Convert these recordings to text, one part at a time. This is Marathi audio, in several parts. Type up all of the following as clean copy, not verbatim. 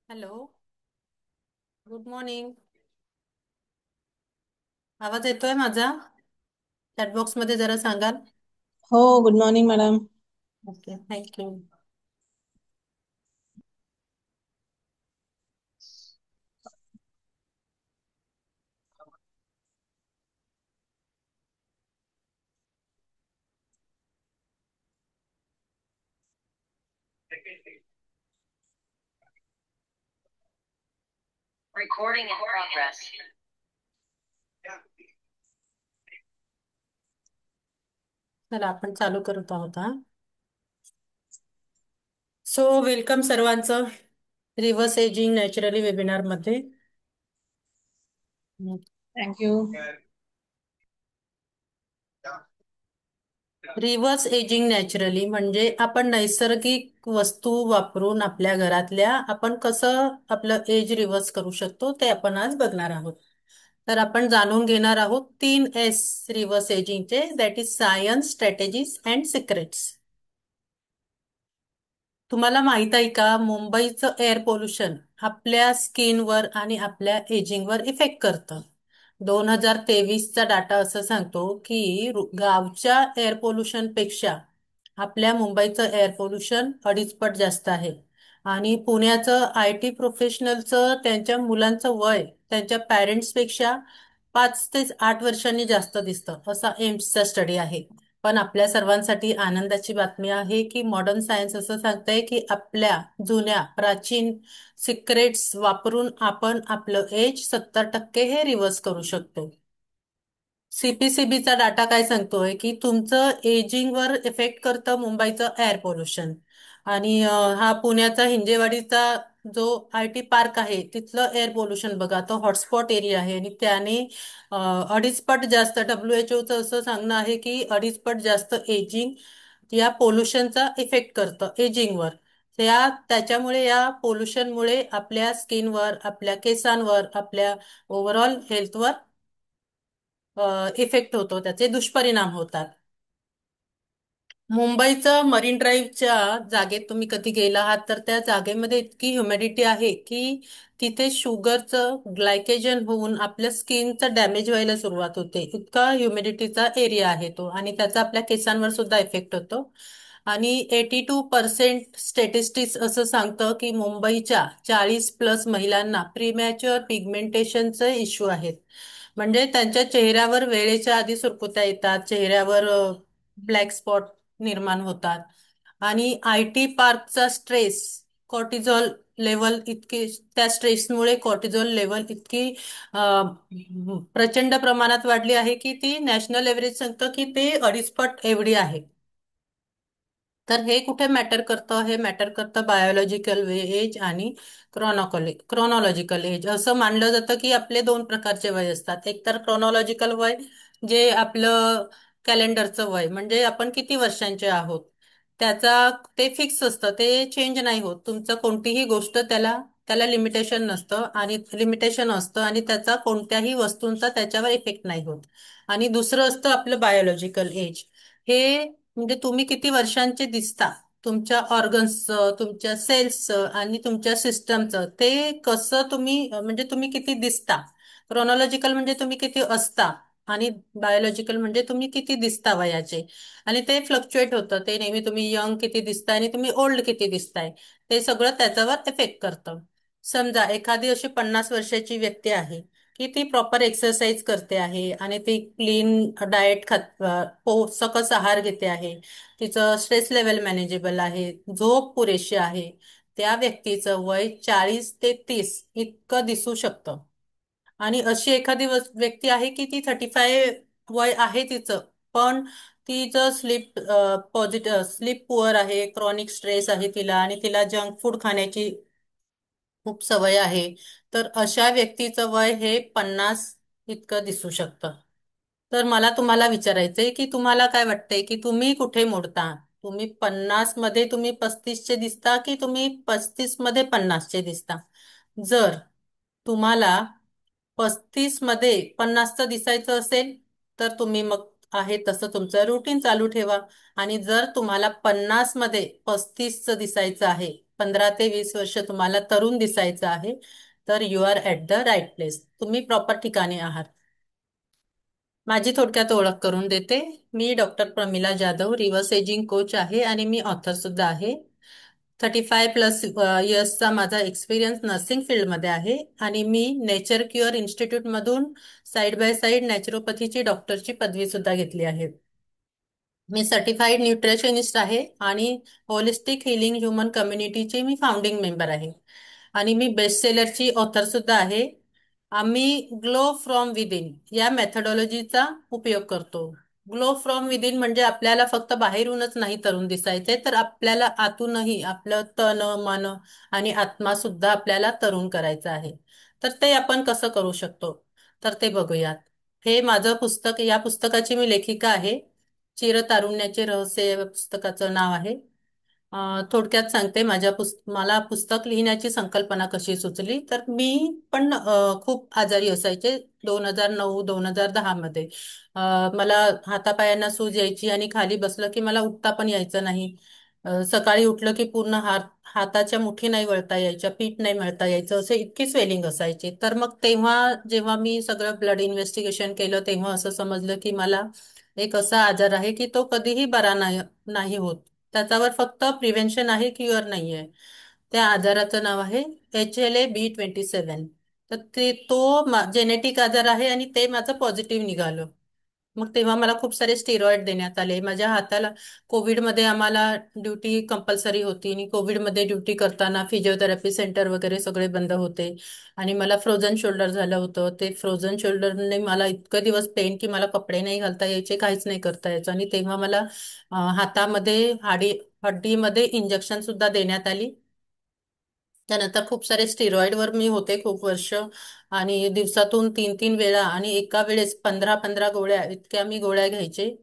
हॅलो. Good morning. आवाज येतोय माझा? चॅटबॉक्स मध्ये जरा सांगाल. हो, good morning madam. Okay, thank you. Recording in progress. चला आपण चालू करत आहोत हा. सो वेलकम सर्वांचं रिव्हर्स एजिंग नॅचरली वेबिनार मध्ये. थँक्यू. रिव्हर्स एजिंग नॅचरली म्हणजे आपण नैसर्गिक वस्तू वापरून आपल्या घरातल्या आपण कसं आपलं एज रिव्हर्स करू शकतो ते आपण आज बघणार आहोत. तर आपण जाणून घेणार आहोत 3S रिव्हर्स एजिंगचे, that is science, strategies and secrets. तुम्हाला माहित आहे का, मुंबईचं एअर पोल्युशन आपल्या स्किनवर आणि आपल्या एजिंगवर इफेक्ट करतं. 2023चा डाटा असं सांगतो की गावच्या एअर पोल्युशन पेक्षा आपल्या मुंबईचं एअर पोल्युशन 2.5 पट जास्त आहे. आणि पुण्याचं IT प्रोफेशनलचं त्यांच्या मुलांचं वय त्यांच्या पॅरेंट्सपेक्षा 5 ते 8 वर्षांनी जास्त दिसतं, असा एम्सचा स्टडी आहे. पण आपल्या सर्वांसाठी आनंदाची बातमी आहे की मॉडर्न सायन्स असं सांगतंय की आपल्या जुन्या प्राचीन सिक्रेट्स वापरून आपण आपलं एज 70% हे रिव्हर्स करू शकतो. CPCBचा डाटा काय सांगतोय की तुमचं एजिंगवर इफेक्ट करतं मुंबईचं एअर पोल्युशन. आणि हा पुण्याचा हिंजेवाडीचा जो IT पार्क आहे तिथलं एअर पोल्युशन बघा, तो हॉटस्पॉट एरिया आहे आणि त्याने 2.5 पट जास्त, WHO असं सांगणं आहे की 2.5 पट जास्त एजिंग या पोल्युशनचा इफेक्ट करतं एजिंगवर. त्याच्यामुळे या पोल्युशनमुळे आपल्या स्किनवर, आपल्या केसांवर, आपल्या ओव्हरऑल हेल्थवर इफेक्ट होतो, त्याचे दुष्परिणाम होतात. मुंबईचं मरीन ड्राईव्हच्या जागेत तुम्ही कधी गेला आहात तर त्या जागेमध्ये इतकी ह्युमिडिटी आहे की तिथे शुगरचं ग्लायकेजन होऊन आपल्या स्किनचं डॅमेज व्हायला सुरुवात होते. इतका ह्युमिडिटीचा एरिया आहे तो आणि त्याचा आपल्या केसांवर सुद्धा इफेक्ट होतो. आणि 82% स्टॅटिस्टिक्स असं सांगतं की मुंबईच्या 40+ महिलांना प्रीमॅच्युअर पिगमेंटेशनचे इश्यू आहेत. म्हणजे त्यांच्या चेहऱ्यावर वेळेच्या आधी सुरकुत्या येतात, चेहऱ्यावर ब्लॅक स्पॉट निर्माण होतात. आणि IT पार्कचा स्ट्रेस, कॉर्टिझॉल लेवल इतकी, त्या स्ट्रेसमुळे कॉर्टिझॉल लेवल इतकी प्रचंड प्रमाणात वाढली आहे की ती नॅशनल एव्हरेज सांगतं की ते 2.5 पट एवढी आहे. तर हे कुठे मॅटर करतं? हे मॅटर करतं बायोलॉजिकल एज आणि क्रोनॉलॉजिकल एज. असं मानलं जातं की आपले दोन प्रकारचे वय असतात. एक तर क्रोनॉलॉजिकल वय, जे आपलं कॅलेंडरचं वय, म्हणजे आपण किती वर्षांचे आहोत त्याचा ते फिक्स असतं, ते चेंज नाही होत. तुमचं कोणतीही गोष्ट त्याला त्याला लिमिटेशन नसतं आणि लिमिटेशन असतं आणि त्याचा कोणत्याही वस्तूंचा त्याच्यावर इफेक्ट नाही होत. आणि दुसरं असतं आपलं बायोलॉजिकल एज. हे म्हणजे तुम्ही किती वर्षांचे दिसता, तुमच्या ऑर्गन्सचं, तुमच्या सेल्सचं आणि तुमच्या सिस्टमचं, ते कसं तुम्ही म्हणजे तुम्ही किती दिसता. क्रोनॉलॉजिकल म्हणजे तुम्ही किती असता आणि बायोलॉजिकल म्हणजे तुम्ही किती दिसता वयाचे. आणि ते फ्लक्च्युएट होतं, ते नेहमी तुम्ही यंग किती दिसताय आणि तुम्ही ओल्ड किती दिसताय ते सगळं त्याच्यावर इफेक्ट करतं. समजा एखादी अशी 50 वर्षाची व्यक्ती आहे की ती प्रॉपर एक्सरसाइज करते आहे आणि ती क्लीन डाएट खात, सकस आहार घेते आहे, तिचं स्ट्रेस लेवल मॅनेजेबल आहे, झोप पुरेशी आहे, त्या व्यक्तीचं वय 40 ते 30 इतकं दिसू शकतं. आणि अशी एखादी व्यक्ती आहे की ती 35 वय आहे तिचं, पण तिचं स्लीप पुअर आहे, क्रॉनिक स्ट्रेस आहे तिला आणि तिला जंक फूड खाण्याची खूप सवय आहे. तर अशा व्यक्तीचं वय हे 50 इतकं दिसू शकतं. तर मला तुम्हाला विचारायचंय की तुम्हाला काय वाटतंय की तुम्ही कुठे मोडता? तुम्ही 50 मध्ये तुम्ही 35चे दिसता की तुम्ही 35 मध्ये 50चे दिसता? जर तुम्हाला 35 मध्ये 50चं दिसायचं असेल तर तुम्ही मग आहे तसं तुमचं रुटीन चालू ठेवा. आणि जर तुम्हाला 50 मध्ये 35चं दिसायचं आहे 15 ते 20 वर्ष तुम्हाला तरुण दिसायचं आहे, तर you are at the right place. तुम्ही प्रॉपर ठिकाणी आहात. माझी थोडक्यात ओळख करून देते. मी doctor Pramila Jadhav, reverse ageing coach आहे आणि मी ऑथर सुद्धा आहे. 35+ इयर्सचा माझा एक्सपिरियन्स नर्सिंग फील्डमध्ये आहे आणि मी नेचर क्युअर इन्स्टिट्यूटमधून साईड बाय साईड नॅचरोपॅथीची डॉक्टरची पदवी सुद्धा घेतली आहे. मी सर्टिफाईड न्यूट्रिशनिस्ट आहे आणि होलिस्टिक हिलिंग ह्युमन कम्युनिटीची मी फाउंडिंग मेंबर आहे आणि मी बेस्ट सेलरची ऑथर सुद्धा आहे. आम्ही ग्लो फ्रॉम विदिन या मेथडॉलॉजीचा उपयोग करतो. ग्लो फ्रॉम विदिन म्हणजे आपल्याला फक्त बाहेरूनच नाही तरुण दिसायचे, तर आपल्याला आतूनही आपलं तन मन आणि आत्मा सुद्धा आपल्याला तरुण करायचा आहे. तर ते आपण कसं करू शकतो, तर ते बघूयात. हे माझं पुस्तक, या पुस्तकाची मी लेखिका आहे. चिरतारुण्याचे रहस्य या पुस्तकाचं नाव आहे. थोडक्यात सांगते, मला पुस्तक लिहिण्याची संकल्पना कशी सुचली. तर मी पण खूप आजारी असायचे 2009-2010 मध्ये. मला हातापायांना सूज यायची आणि खाली बसलं की मला उठता पण यायचं नाही. सकाळी उठलं की पूर्ण हाताच्या मुठी नाही वळता यायच्या, पीठ नाही मळता यायचं, असे इतकी स्वेलिंग असायची. तर मग तेव्हा जेव्हा मी सगळं ब्लड इन्व्हेस्टिगेशन केलं, तेव्हा असं समजलं की मला एक असा आजार आहे की तो कधीही बरा नाही नाही होत. त्याच्यावर फक्त प्रिव्हेन्शन आहे, क्युअर नाहीये. त्या आजाराचं नाव आहे HLA-B27. तर तो जेनेटिक आजार आहे आणि ते माझं पॉझिटिव्ह निघालं. मग तेव्हा मला खूप सारे स्टेरॉइड देण्यात आले माझ्या हाताला. कोविडमध्ये आम्हाला ड्युटी कंपल्सरी होती आणि कोविडमध्ये ड्युटी करताना फिजिओथेरपी सेंटर वगैरे सगळे बंद होते आणि मला फ्रोझन शोल्डर झालं होतं. ते फ्रोझन शोल्डरने मला इतके दिवस पेन की मला कपडे नाही घालता यायचे, काहीच नाही करता यायचं. आणि तेव्हा मला हातामध्ये हड्डीमध्ये इंजेक्शन सुद्धा देण्यात आली. त्यानंतर खूप सारे स्टिरॉइडवर मी होते खूप वर्ष आणि दिवसातून 3-3 वेळा आणि एका वेळेस 15-15 गोळ्या, इतक्या मी गोळ्या घ्यायचे.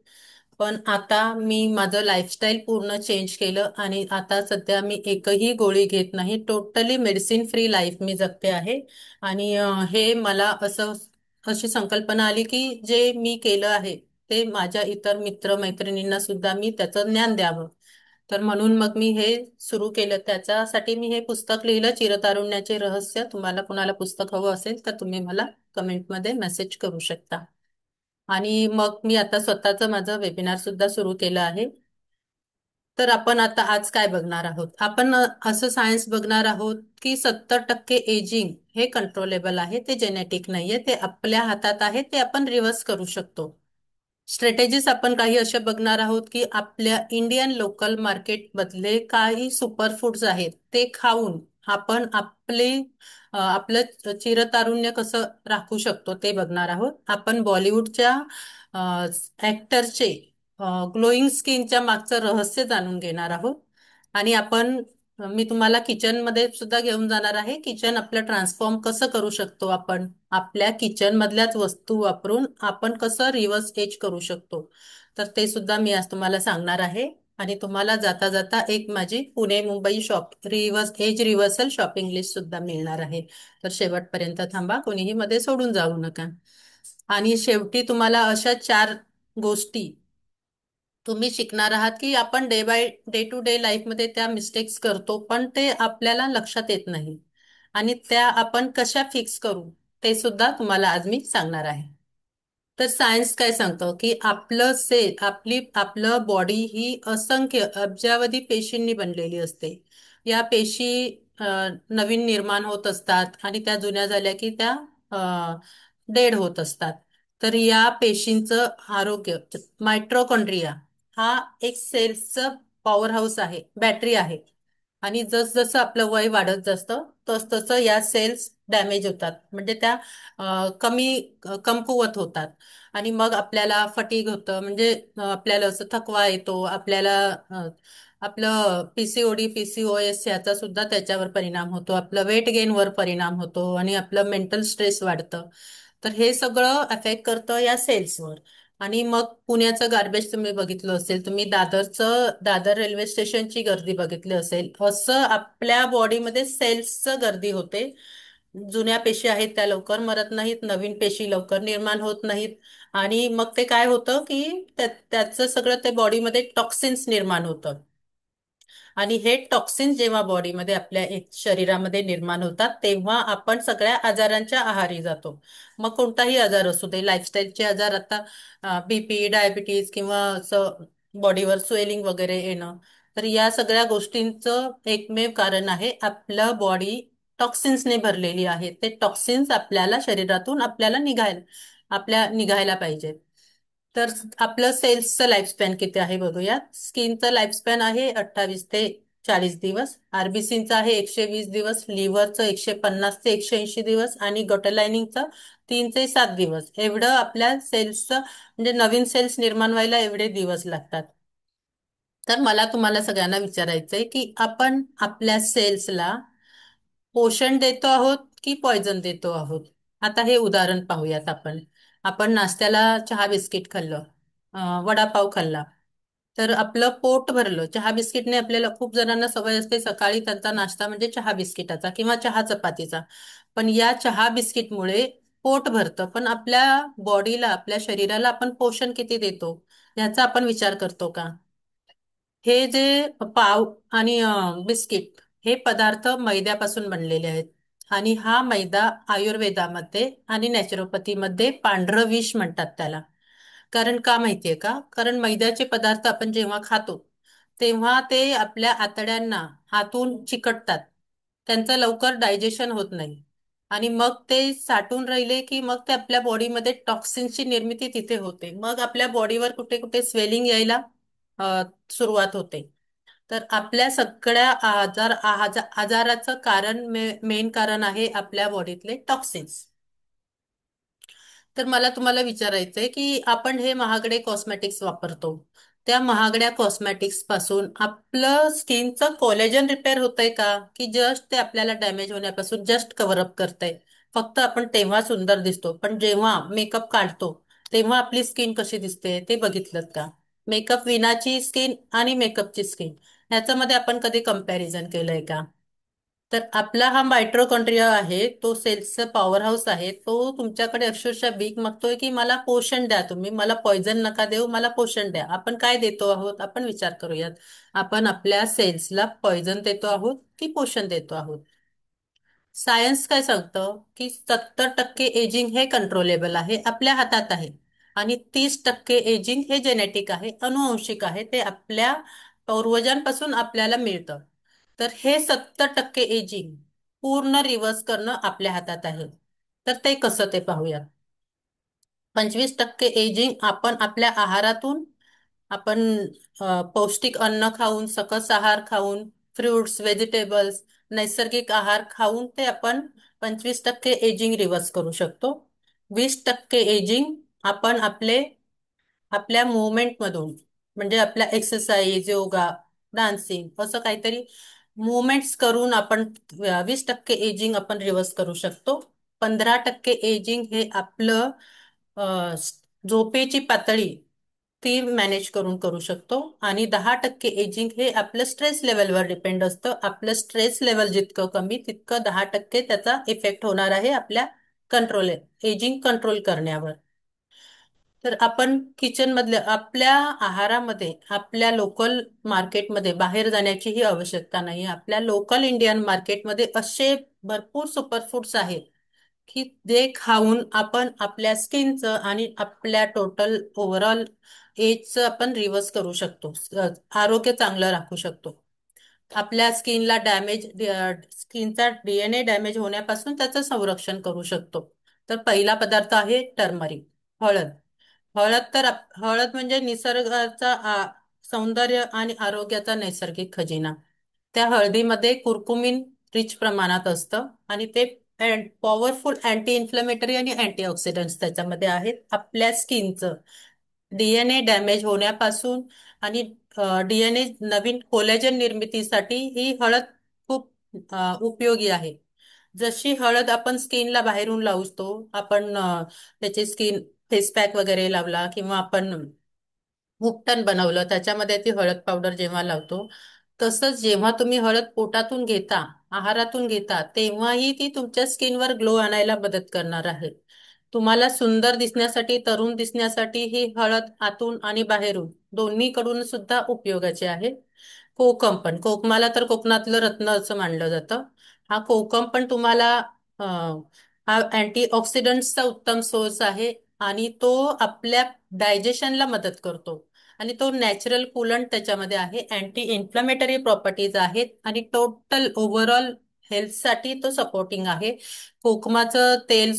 पण आता मी माझं लाईफस्टाईल पूर्ण चेंज केलं आणि आता सध्या मी एकही गोळी घेत नाही. टोटली मेडिसिन फ्री लाईफ मी जगते आहे. आणि हे मला अशी संकल्पना आली की जे मी केलं आहे ते माझ्या इतर मित्र मैत्रिणींना सुद्धा मी त्याचं ज्ञान द्यावं. तर म्हणून मग मी हे सुरू केलं. त्याच्यासाठी मी हे पुस्तक लिहिलं, चिरतारुण्याचे रहस्य. तुम्हाला कुणाला पुस्तक हवं असेल तर तुम्ही मला कमेंटमध्ये मेसेज करू शकता. आणि मग मी आता स्वतःचं माझं वेबिनार सुद्धा सुरू केलं आहे. तर आपण आता आज काय बघणार आहोत, आपण असं सायन्स बघणार आहोत की 70% एजिंग हे कंट्रोलेबल आहे, ते जेनेटिक नाहीये, ते आपल्या हातात आहे, ते आपण रिव्हर्स करू शकतो. स्ट्रॅटेजीज आपण काही अशा बघणार आहोत की आपल्या इंडियन लोकल मार्केट मधले काही सुपरफूड्स आहेत ते खाऊन आपण आपलं चिरतारुण्य कसं राखू शकतो ते बघणार आहोत. आपण बॉलिवूडच्या ऍक्टरचे ग्लोईंग स्किनच्या मागचं रहस्य जाणून घेणार आहोत. आणि मी तुम्हाला किचन मध्ये सुद्धा घेऊन जाणार आहे. किचन आपलं ट्रान्सफॉर्म कसं करू शकतो, आपण आपल्या किचन मधल्याच वस्तू वापरून आपण कसं रिव्हर्स एज करू शकतो, तर ते सुद्धा मी आज तुम्हाला सांगणार आहे. आणि तुम्हाला जाता जाता एक माझी Pune Mumbai age reversal shopping list सुद्धा मिळणार आहे. तर शेवटपर्यंत थांबा, कोणीही मध्ये सोडून जाऊ नका. आणि शेवटी तुम्हाला अशा 4 गोष्टी तुम्ही शिकणार आहात की आपण डे टू डे लाईफमध्ये त्या मिस्टेक्स करतो पण ते आपल्याला लक्षात येत नाही आणि त्या आपण कशा फिक्स करू ते सुद्धा तुम्हाला आज मी सांगणार आहे. तर सायन्स काय सांगतं की आपलं बॉडी ही असंख्य अब्जावधी पेशींनी बनलेली असते. या पेशी नवीन निर्माण होत असतात आणि त्या जुन्या झाल्या की त्या डेड होत असतात. तर या पेशींचं आरोग्य, मायट्रोकॉन्ड्रिया हा एक सेल्सचं पॉवर हाऊस आहे, बॅटरी आहे. आणि जसं आपलं वय वाढत जातं तसं या सेल्स डॅमेज होतात, म्हणजे त्या कमकुवत होतात. आणि मग आपल्याला फटीग होतं, म्हणजे आपल्याला असं थकवा येतो, आपल्याला आपलं PCOD PCOS याचा सुद्धा त्याच्यावर परिणाम होतो, आपलं वेट गेनवर परिणाम होतो आणि आपलं मेंटल स्ट्रेस वाढतं. तर हे सगळं अफेक्ट करतं या सेल्सवर. आणि मग पुण्याचं गार्बेज तुम्ही बघितलं असेल, तुम्ही दादर रेल्वे स्टेशनची गर्दी बघितली असेल, असं आपल्या बॉडीमध्ये सेल्सचं गर्दी होते. जुन्या पेशी आहेत त्या लवकर मरत नाहीत, नवीन पेशी लवकर निर्माण होत नाहीत. आणि मग ते काय होतं की त्याचं सगळं ते बॉडीमध्ये टॉक्सिन्स निर्माण होतं. आणि हे टॉक्सिन जेव्हा बॉडीमध्ये आपल्या शरीरामध्ये निर्माण होतात तेव्हा आपण सगळ्या आजारांच्या आहारी जातो. मग कोणताही आजार असू दे, लाईफस्टाईलचे आजार, आता बीपी, डायबिटीज किंवा असं बॉडीवर स्वेलिंग वगैरे येणं, तर या सगळ्या गोष्टींचं एकमेव कारण आहे आपलं बॉडी टॉक्सिन्सने भरलेली आहे. ते टॉक्सिन्स आपल्याला शरीरातून निघायला पाहिजे. तर आपलं सेल्सचं लाईफस्पॅन किती आहे बघूया. स्किनचं लाईफस्पॅन आहे 28 ते 40 दिवस, आरबीसीचं आहे 120 दिवस, लिव्हरचं 150 ते 180 दिवस आणि गटर लाइनिंगचं 3 ते 7 दिवस. एवढं आपल्या सेल्सचं म्हणजे नवीन सेल्स निर्माण व्हायला एवढे दिवस लागतात. तर मला तुम्हाला सगळ्यांना विचारायचंय की आपण आपल्या सेल्सला पोषण देतो आहोत की पॉयझन देतो आहोत. आता हे उदाहरण पाहूयात आपण. आपण नाश्त्याला चहा बिस्किट खाल्लं, वडापाव खाल्ला, तर आपलं पोट भरलं. चहा बिस्किटने आपल्याला, खूप जणांना सवय असते सकाळी त्यांचा नाश्ता म्हणजे चहा बिस्किटाचा किंवा चहा चपातीचा. पण या चहा बिस्किटमुळे पोट भरतं, पण आपल्या बॉडीला, आपल्या शरीराला आपण पोषण किती देतो याचा आपण विचार करतो का? हे जे पाव आणि बिस्किट, हे पदार्थ मैद्यापासून बनलेले आहेत. आणि हा मैदा आयुर्वेदामध्ये आणि नॅचरोपॅथीमध्ये पांढरं विष म्हणतात त्याला. कारण का माहितीये का? कारण मैद्याचे पदार्थ आपण जेव्हा खातो तेव्हा ते आपल्या आतड्यांना हातून चिकटतात. त्यांचं लवकर डायजेशन होत नाही. आणि मग ते साठून राहिले की मग ते आपल्या बॉडीमध्ये टॉक्सिन्सची निर्मिती तिथे होते. मग आपल्या बॉडीवर कुठे कुठे स्वेलिंग यायला अ, सुरुवात होते. तर आपल्या सगळ्या आजाराचं मेन कारण आहे आपल्या बॉडीतले टॉक्सिन्स. तर मला तुम्हाला विचारायचंय की आपण हे महागडे कॉस्मेटिक्स वापरतो. त्या महागड्या कॉस्मेटिक्स पासून आपलं स्किनचं कोलेजन रिपेअर होतंय का? की जस्ट ते आपल्याला डॅमेज होण्यापासून जस्ट कव्हर अप करतंय? फक्त आपण तेव्हा सुंदर दिसतो, पण जेव्हा मेकअप काढतो तेव्हा आपली स्किन कशी दिसते ते बघितलं का? मेकअप विनाची स्किन आणि मेकअपची स्किन ह्याच्यामध्ये आपण कधी कंपॅरिझन केलंय का? तर आपला हा मायट्रोकॉन्ड्रिया आहे, तो सेल्सचा पॉवर हाऊस आहे. तो तुमच्याकडे अक्षरशः भीक मागतोय की मला पोषण द्या, तुम्ही मला पॉइझन नका देऊ, मला पोषण द्या. आपण काय देतो आहोत आपण विचार करूयात. आपण आपल्या सेल्सला पॉइझन देतो आहोत की पोषण देतो आहोत? सायन्स काय सांगतं की 70% एजिंग हे कंट्रोलेबल आहे, आपल्या हातात आहे. आणि 30% एजिंग हे जेनेटिक आहे, अनुवंशिक आहे, ते आपल्या पूर्वजांपासून आपल्याला मिळतं. तर हे 70% एजिंग पूर्ण रिव्हर्स करणं आपल्या हातात आहे. तर ते कसं ते पाहूया. 25% एजिंग आपण आपल्या आहारातून, आपण पौष्टिक अन्न खाऊन, सकस आहार खाऊन, फ्रुट्स, व्हेजिटेबल्स, नैसर्गिक आहार खाऊन ते आपण 25% एजिंग रिव्हर्स करू शकतो. 20% एजिंग आपण आपल्या मुवमेंटमधून, म्हणजे आपल्या एक्सरसाइज, योगा, डान्सिंग असं काहीतरी मुवमेंट्स करून आपण 20% एजिंग आपण रिव्हर्स करू शकतो. 15% एजिंग हे आपलं अ, झोपेची पातळी ती मॅनेज करून करू शकतो. आणि 10% एजिंग हे आपलं स्ट्रेस लेवलवर डिपेंड असतं. आपलं स्ट्रेस लेवल जितकं कमी तितकं 10% त्याचा इफेक्ट होणार आहे आपल्या एजिंग कंट्रोल करण्यावर. तर आपण किचन मधल्या आपल्या आहारामध्ये, आपल्या लोकल मार्केटमध्ये बाहेर जाण्याचीही आवश्यकता नाही. आपल्या लोकल इंडियन मार्केटमध्ये असे भरपूर सुपरफूड्स आहेत की जे खाऊन आपण आपल्या स्किनचं आणि आपल्या टोटल ओव्हरऑल एजचं आपण रिव्हर्स करू शकतो. आरोग्य चांगलं राखू शकतो. आपल्या स्किनचा डीएनए डॅमेज होण्यापासून त्याचं संरक्षण करू शकतो. तर पहिला पदार्थ आहे टर्मरिक, हळद. हळद म्हणजे निसर्गाचा सौंदर्य आणि आरोग्याचा नैसर्गिक खजिना. त्या हळदीमध्ये कुर्कुमिन रिच प्रमाणात असतं आणि ते पॉवरफुल अँटी इन्फ्लेमेटरी आणि अँटीऑक्सिडंट्स त्याच्यामध्ये आहेत. आपल्या स्किनचं डीएनए डॅमेज होण्यापासून आणि डीएनए नवीन कोलेजन निर्मितीसाठी ही हळद खूप उपयोगी आहे. जशी हळद आपण स्किनला बाहेरून लावतो, आपण त्याची स्किन फेस पॅक वगैरे लावला किंवा आपण मुक्तन बनवलं त्याच्यामध्ये ती हळद पावडर जेव्हा लावतो, तसंच जेव्हा तुम्ही हळद पोटातून घेता, आहारातून घेता, तेव्हाही ती तुमच्या स्किनवर ग्लो आणायला मदत करणार आहे. तुम्हाला सुंदर दिसण्यासाठी, तरुण दिसण्यासाठी ही हळद आतून आणि बाहेरून दोन्हीकडून सुद्धा उपयोगाची आहे. कोकम पण, कोकमाला तर कोकणातलं रत्न असं मानलं जातं. हा कोकम पण तुम्हाला हा अँटीऑक्सिडंट्सचा उत्तम सोर्स आहे आणि तो आपल्या डायजेशनला मदत करतो. आणि तो नॅचरल कूलंट त्याच्यामध्ये आहे, अँटी इन्फ्लमेटरी प्रॉपर्टीज आहेत आणि टोटल ओव्हरऑल हेल्थसाठी तो सपोर्टिंग आहे. कोकमाचं तेल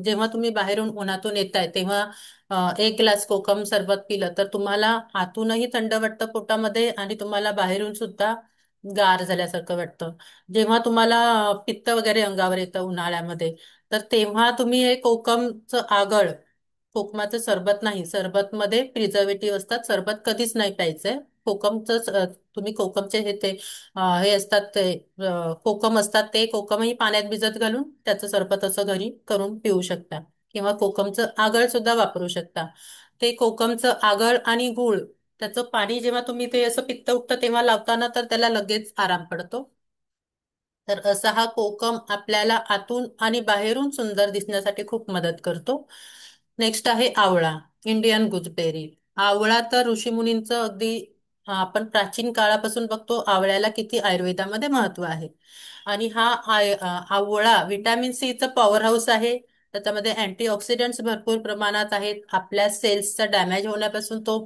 जेव्हा तुम्ही बाहेरून उन्हातून येताय तेव्हा एक ग्लास कोकम सरबत पिलं तर तुम्हाला आतूनही थंड वाटतं पोटामध्ये आणि तुम्हाला बाहेरून सुद्धा गार झाल्यासारखं वाटतं. जेव्हा तुम्हाला पित्त वगैरे अंगावर येतं उन्हाळ्यामध्ये, तर तेव्हा तुम्ही हे कोकमचं आगळ, कोकमाचं सरबत नाही, सरबतमध्ये प्रिझर्वेटिव्ह असतात, सरबत कधीच नाही प्यायचंय. कोकमचं तुम्ही कोकमचे हे असतात ते कोकम असतात, ते कोकमही पाण्यात भिजत घालून त्याचं सरबत असं घरी करून पिऊ शकता. किंवा कोकमचं आगळ सुद्धा वापरू शकता. ते कोकमचं आगळ आणि गूळ, त्याचं पाणी जेव्हा तुम्ही ते असं पित्त उठतं तेव्हा लावताना तर त्याला लगेच आराम पडतो. तर असा हा कोकम आपल्याला आतून आणि बाहेरून सुंदर दिसण्यासाठी खूप मदत करतो. नेक्स्ट आहे आवळा, इंडियन गुजबेरी. आवळा तर ऋषीमुनींचं अगदी आपण प्राचीन काळापासून बघतो आवळ्याला किती आयुर्वेदामध्ये महत्व आहे. आणि हा आवळा विटॅमिन सीचं पॉवर हाऊस आहे. त्याच्यामध्ये अँटीऑक्सिडंट्स भरपूर प्रमाणात आहेत. आपल्या सेल्सचा डॅमेज होण्यापासून तो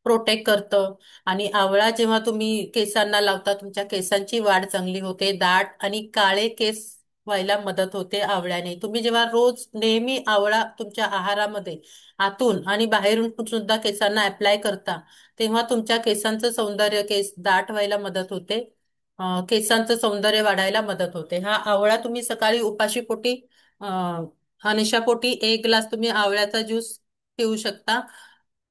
प्रोटेक्ट करतं. आणि आवळा जेव्हा तुम्ही केसांना लावता तुमच्या केसांची वाढ चांगली होते, दाट आणि काळे केस व्हायला मदत होते आवळ्याने. तुम्ही जेव्हा रोज नेहमी आवळा तुमच्या आहारामध्ये आतून आणि बाहेरून सुद्धा केसांना अप्लाय करता तेव्हा तुमच्या केसांचं सौंदर्य, केस दाट व्हायला मदत होते. केसांचं सौंदर्य वाढायला मदत होते. हा आवळा तुम्ही सकाळी उपाशीपोटी अनिशापोटी एक ग्लास तुम्ही आवळ्याचा ज्यूस पिऊ शकता.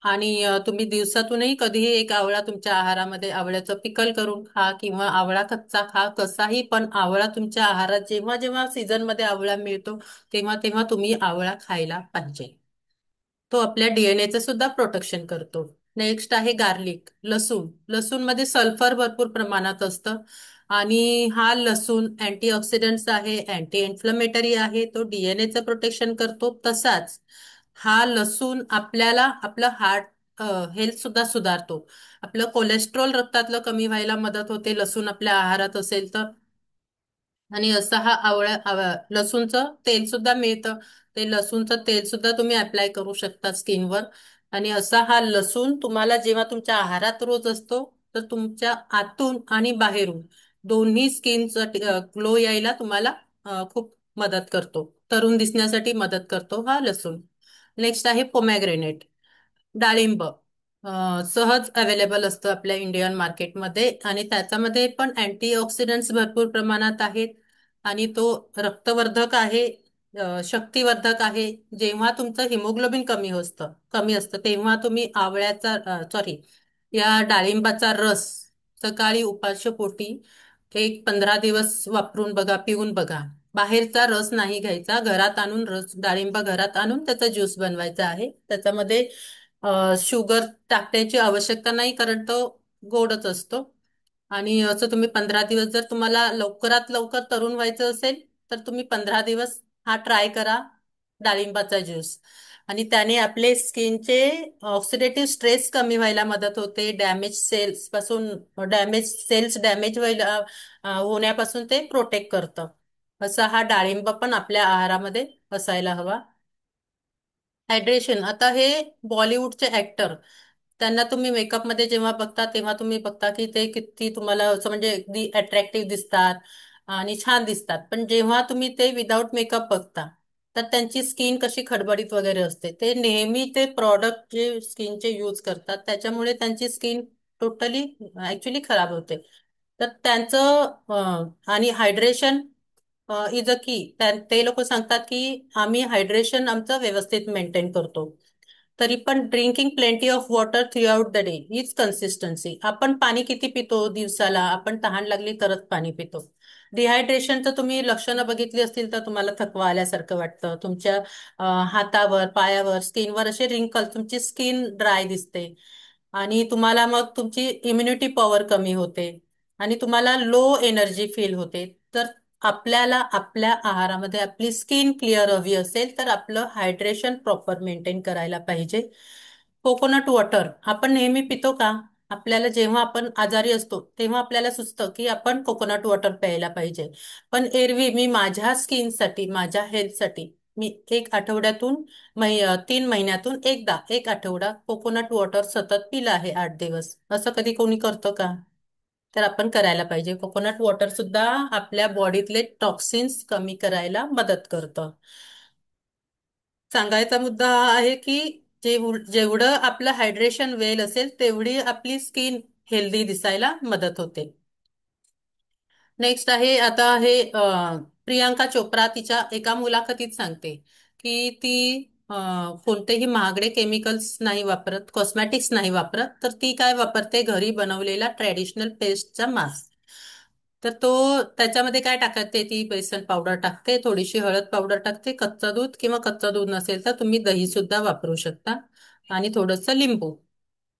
आणि तुम्ही दिवसातूनही कधीही एक आवळा तुमच्या आहारामध्ये आवळ्याचं पिकल करून खा किंवा आवळा कच्चा खा, कसाही पण आवळा तुमच्या आहारात जेव्हा जेव्हा सीझनमध्ये आवळा मिळतो तेव्हा तेव्हा तुम्ही आवळा खायला पाहिजे. तो आपल्या डीएनएचं सुद्धा प्रोटेक्शन करतो. नेक्स्ट आहे गार्लिक, लसूण. लसूण मध्ये सल्फर भरपूर प्रमाणात असतं आणि हा लसूण अँटीऑक्सिडंट्स आहे, अँटी इन्फ्लमेटरी आहे, तो डीएनएचं प्रोटेक्शन करतो. तसाच हा लसूण आपल्याला आपलं हार्ट हेल्थ सुद्धा सुधारतो. आपलं कोलेस्ट्रॉल रक्तातलं कमी व्हायला मदत होते लसूण आपल्या आहारात असेल तर. आणि असा हा लसूणचं तेल सुद्धा मिळतं. ते लसूणचं तेल सुद्धा तुम्ही अप्लाय करू शकता स्किनवर. आणि असा हा लसूण तुम्हाला जेव्हा तुमच्या आहारात रोज असतो तर तुमच्या आतून आणि बाहेरून दोन्ही स्किनचं ग्लो यायला तुम्हाला खूप मदत करतो. तरुण दिसण्यासाठी मदत करतो हा लसूण. नेक्स्ट आहे पोमॅग्रेनेट, डाळिंब. सहज अवेलेबल असतं आपल्या इंडियन मार्केटमध्ये आणि त्याच्यामध्ये पण अँटीऑक्सिडंट्स भरपूर प्रमाणात आहेत. आणि तो रक्तवर्धक आहे, शक्तिवर्धक आहे. जेव्हा तुमचं हिमोग्लोबिन कमी असतं तेव्हा तुम्ही या डाळिंबाचा रस सकाळी उपाशपोटी एक 15 दिवस वापरून बघा, पिऊन बघा. बाहेरचा रस नाही घ्यायचा, घरात आणून डाळिंब घरात आणून त्याचा ज्यूस बनवायचा आहे. त्याच्यामध्ये शुगर टाकण्याची आवश्यकता नाही कारण तो गोडच असतो. आणि असं तुम्ही 15 दिवस, जर तुम्हाला लवकरात लवकर तरुण व्हायचं असेल तर तुम्ही 15 दिवस हा ट्राय करा, डाळिंबाचा ज्यूस. आणि त्याने आपले स्किनचे ऑक्सिडेटिव्ह स्ट्रेस कमी व्हायला मदत होते. डॅमेज सेल्स डॅमेज व्हायला होण्यापासून ते प्रोटेक्ट करतं. असा हा डाळिंब पण आपल्या आहारामध्ये असायला हवा. हायड्रेशन, आता हे बॉलिवूडचे ऍक्टर, त्यांना तुम्ही मेकअपमध्ये जेव्हा बघता तेव्हा तुम्ही बघता की ते किती तुम्हाला असं म्हणजे अगदी अट्रॅक्टिव्ह दिसतात आणि छान दिसतात. पण जेव्हा तुम्ही ते विदाऊट मेकअप बघता तर त्यांची स्किन कशी खडबडीत वगैरे असते. ते नेहमी ते प्रॉडक्ट जे स्किनचे यूज करतात त्याच्यामुळे त्यांची स्किन टोटली ऍक्च्युली खराब होते. तर आणि हायड्रेशन इज अ की. ते लोक सांगतात की आम्ही हायड्रेशन आमचं व्यवस्थित मेंटेन करतो. तरी पण drinking plenty of water through out the day हीच कन्सिस्टन्सी. आपण पाणी किती पितो दिवसाला, आपण तहान लागली तरच पाणी पितो. डिहायड्रेशनचं तुम्ही लक्षणं बघितली असतील तर तुम्हाला थकवा आल्यासारखं वाटतं. तुमच्या हातावर, पायावर, स्किनवर असे रिंकल, तुमची स्किन ड्राय दिसते. आणि तुम्हाला मग तुमची इम्युनिटी पॉवर कमी होते आणि तुम्हाला लो एनर्जी फील होते. तर आपल्याला आपल्या आहारामध्ये आपली स्किन क्लिअर हवी असेल तर आपलं हायड्रेशन प्रॉपर मेंटेन करायला पाहिजे. कोकोनट वॉटर आपण नेहमी पितो का? आपल्याला जेव्हा आपण आजारी असतो तेव्हा आपल्याला सुचतं की आपण कोकोनट वॉटर प्यायला पाहिजे. पण एरवी मी माझ्या स्किनसाठी, माझ्या हेल्थसाठी मी एक आठवड्यातून 3 महिन्यातून एकदा, एक आठवडा कोकोनट वॉटर सतत पिलं आहे 8 दिवस. असं कधी कोणी करतं का? तर आपण करायला पाहिजे. कोकोनट वॉटर सुद्धा आपल्या बॉडीतले टॉक्सिन्स कमी करायला मदत करतं. सांगायचा मुद्दा हा आहे की जेवढं आपलं हायड्रेशन वेल असेल तेवढी आपली स्किन हेल्दी दिसायला मदत होते. नेक्स्ट आहे आता हे प्रियांका चोप्रा तिच्या एका मुलाखतीत सांगते की ती कोणतेही महागडे केमिकल्स नाही वापरत, कॉस्मॅटिक्स नाही वापरत, तर ती काय वापरते, घरी बनवलेला ट्रॅडिशनल पेस्टचा मास्क. तर त्याच्यामध्ये काय टाकते, ती बेसन पावडर टाकते, थोडीशी हळद पावडर टाकते, कच्चा दूध, किंवा कच्चा दूध नसेल तर तुम्ही दही सुद्धा वापरू शकता, आणि थोडंसं लिंबू.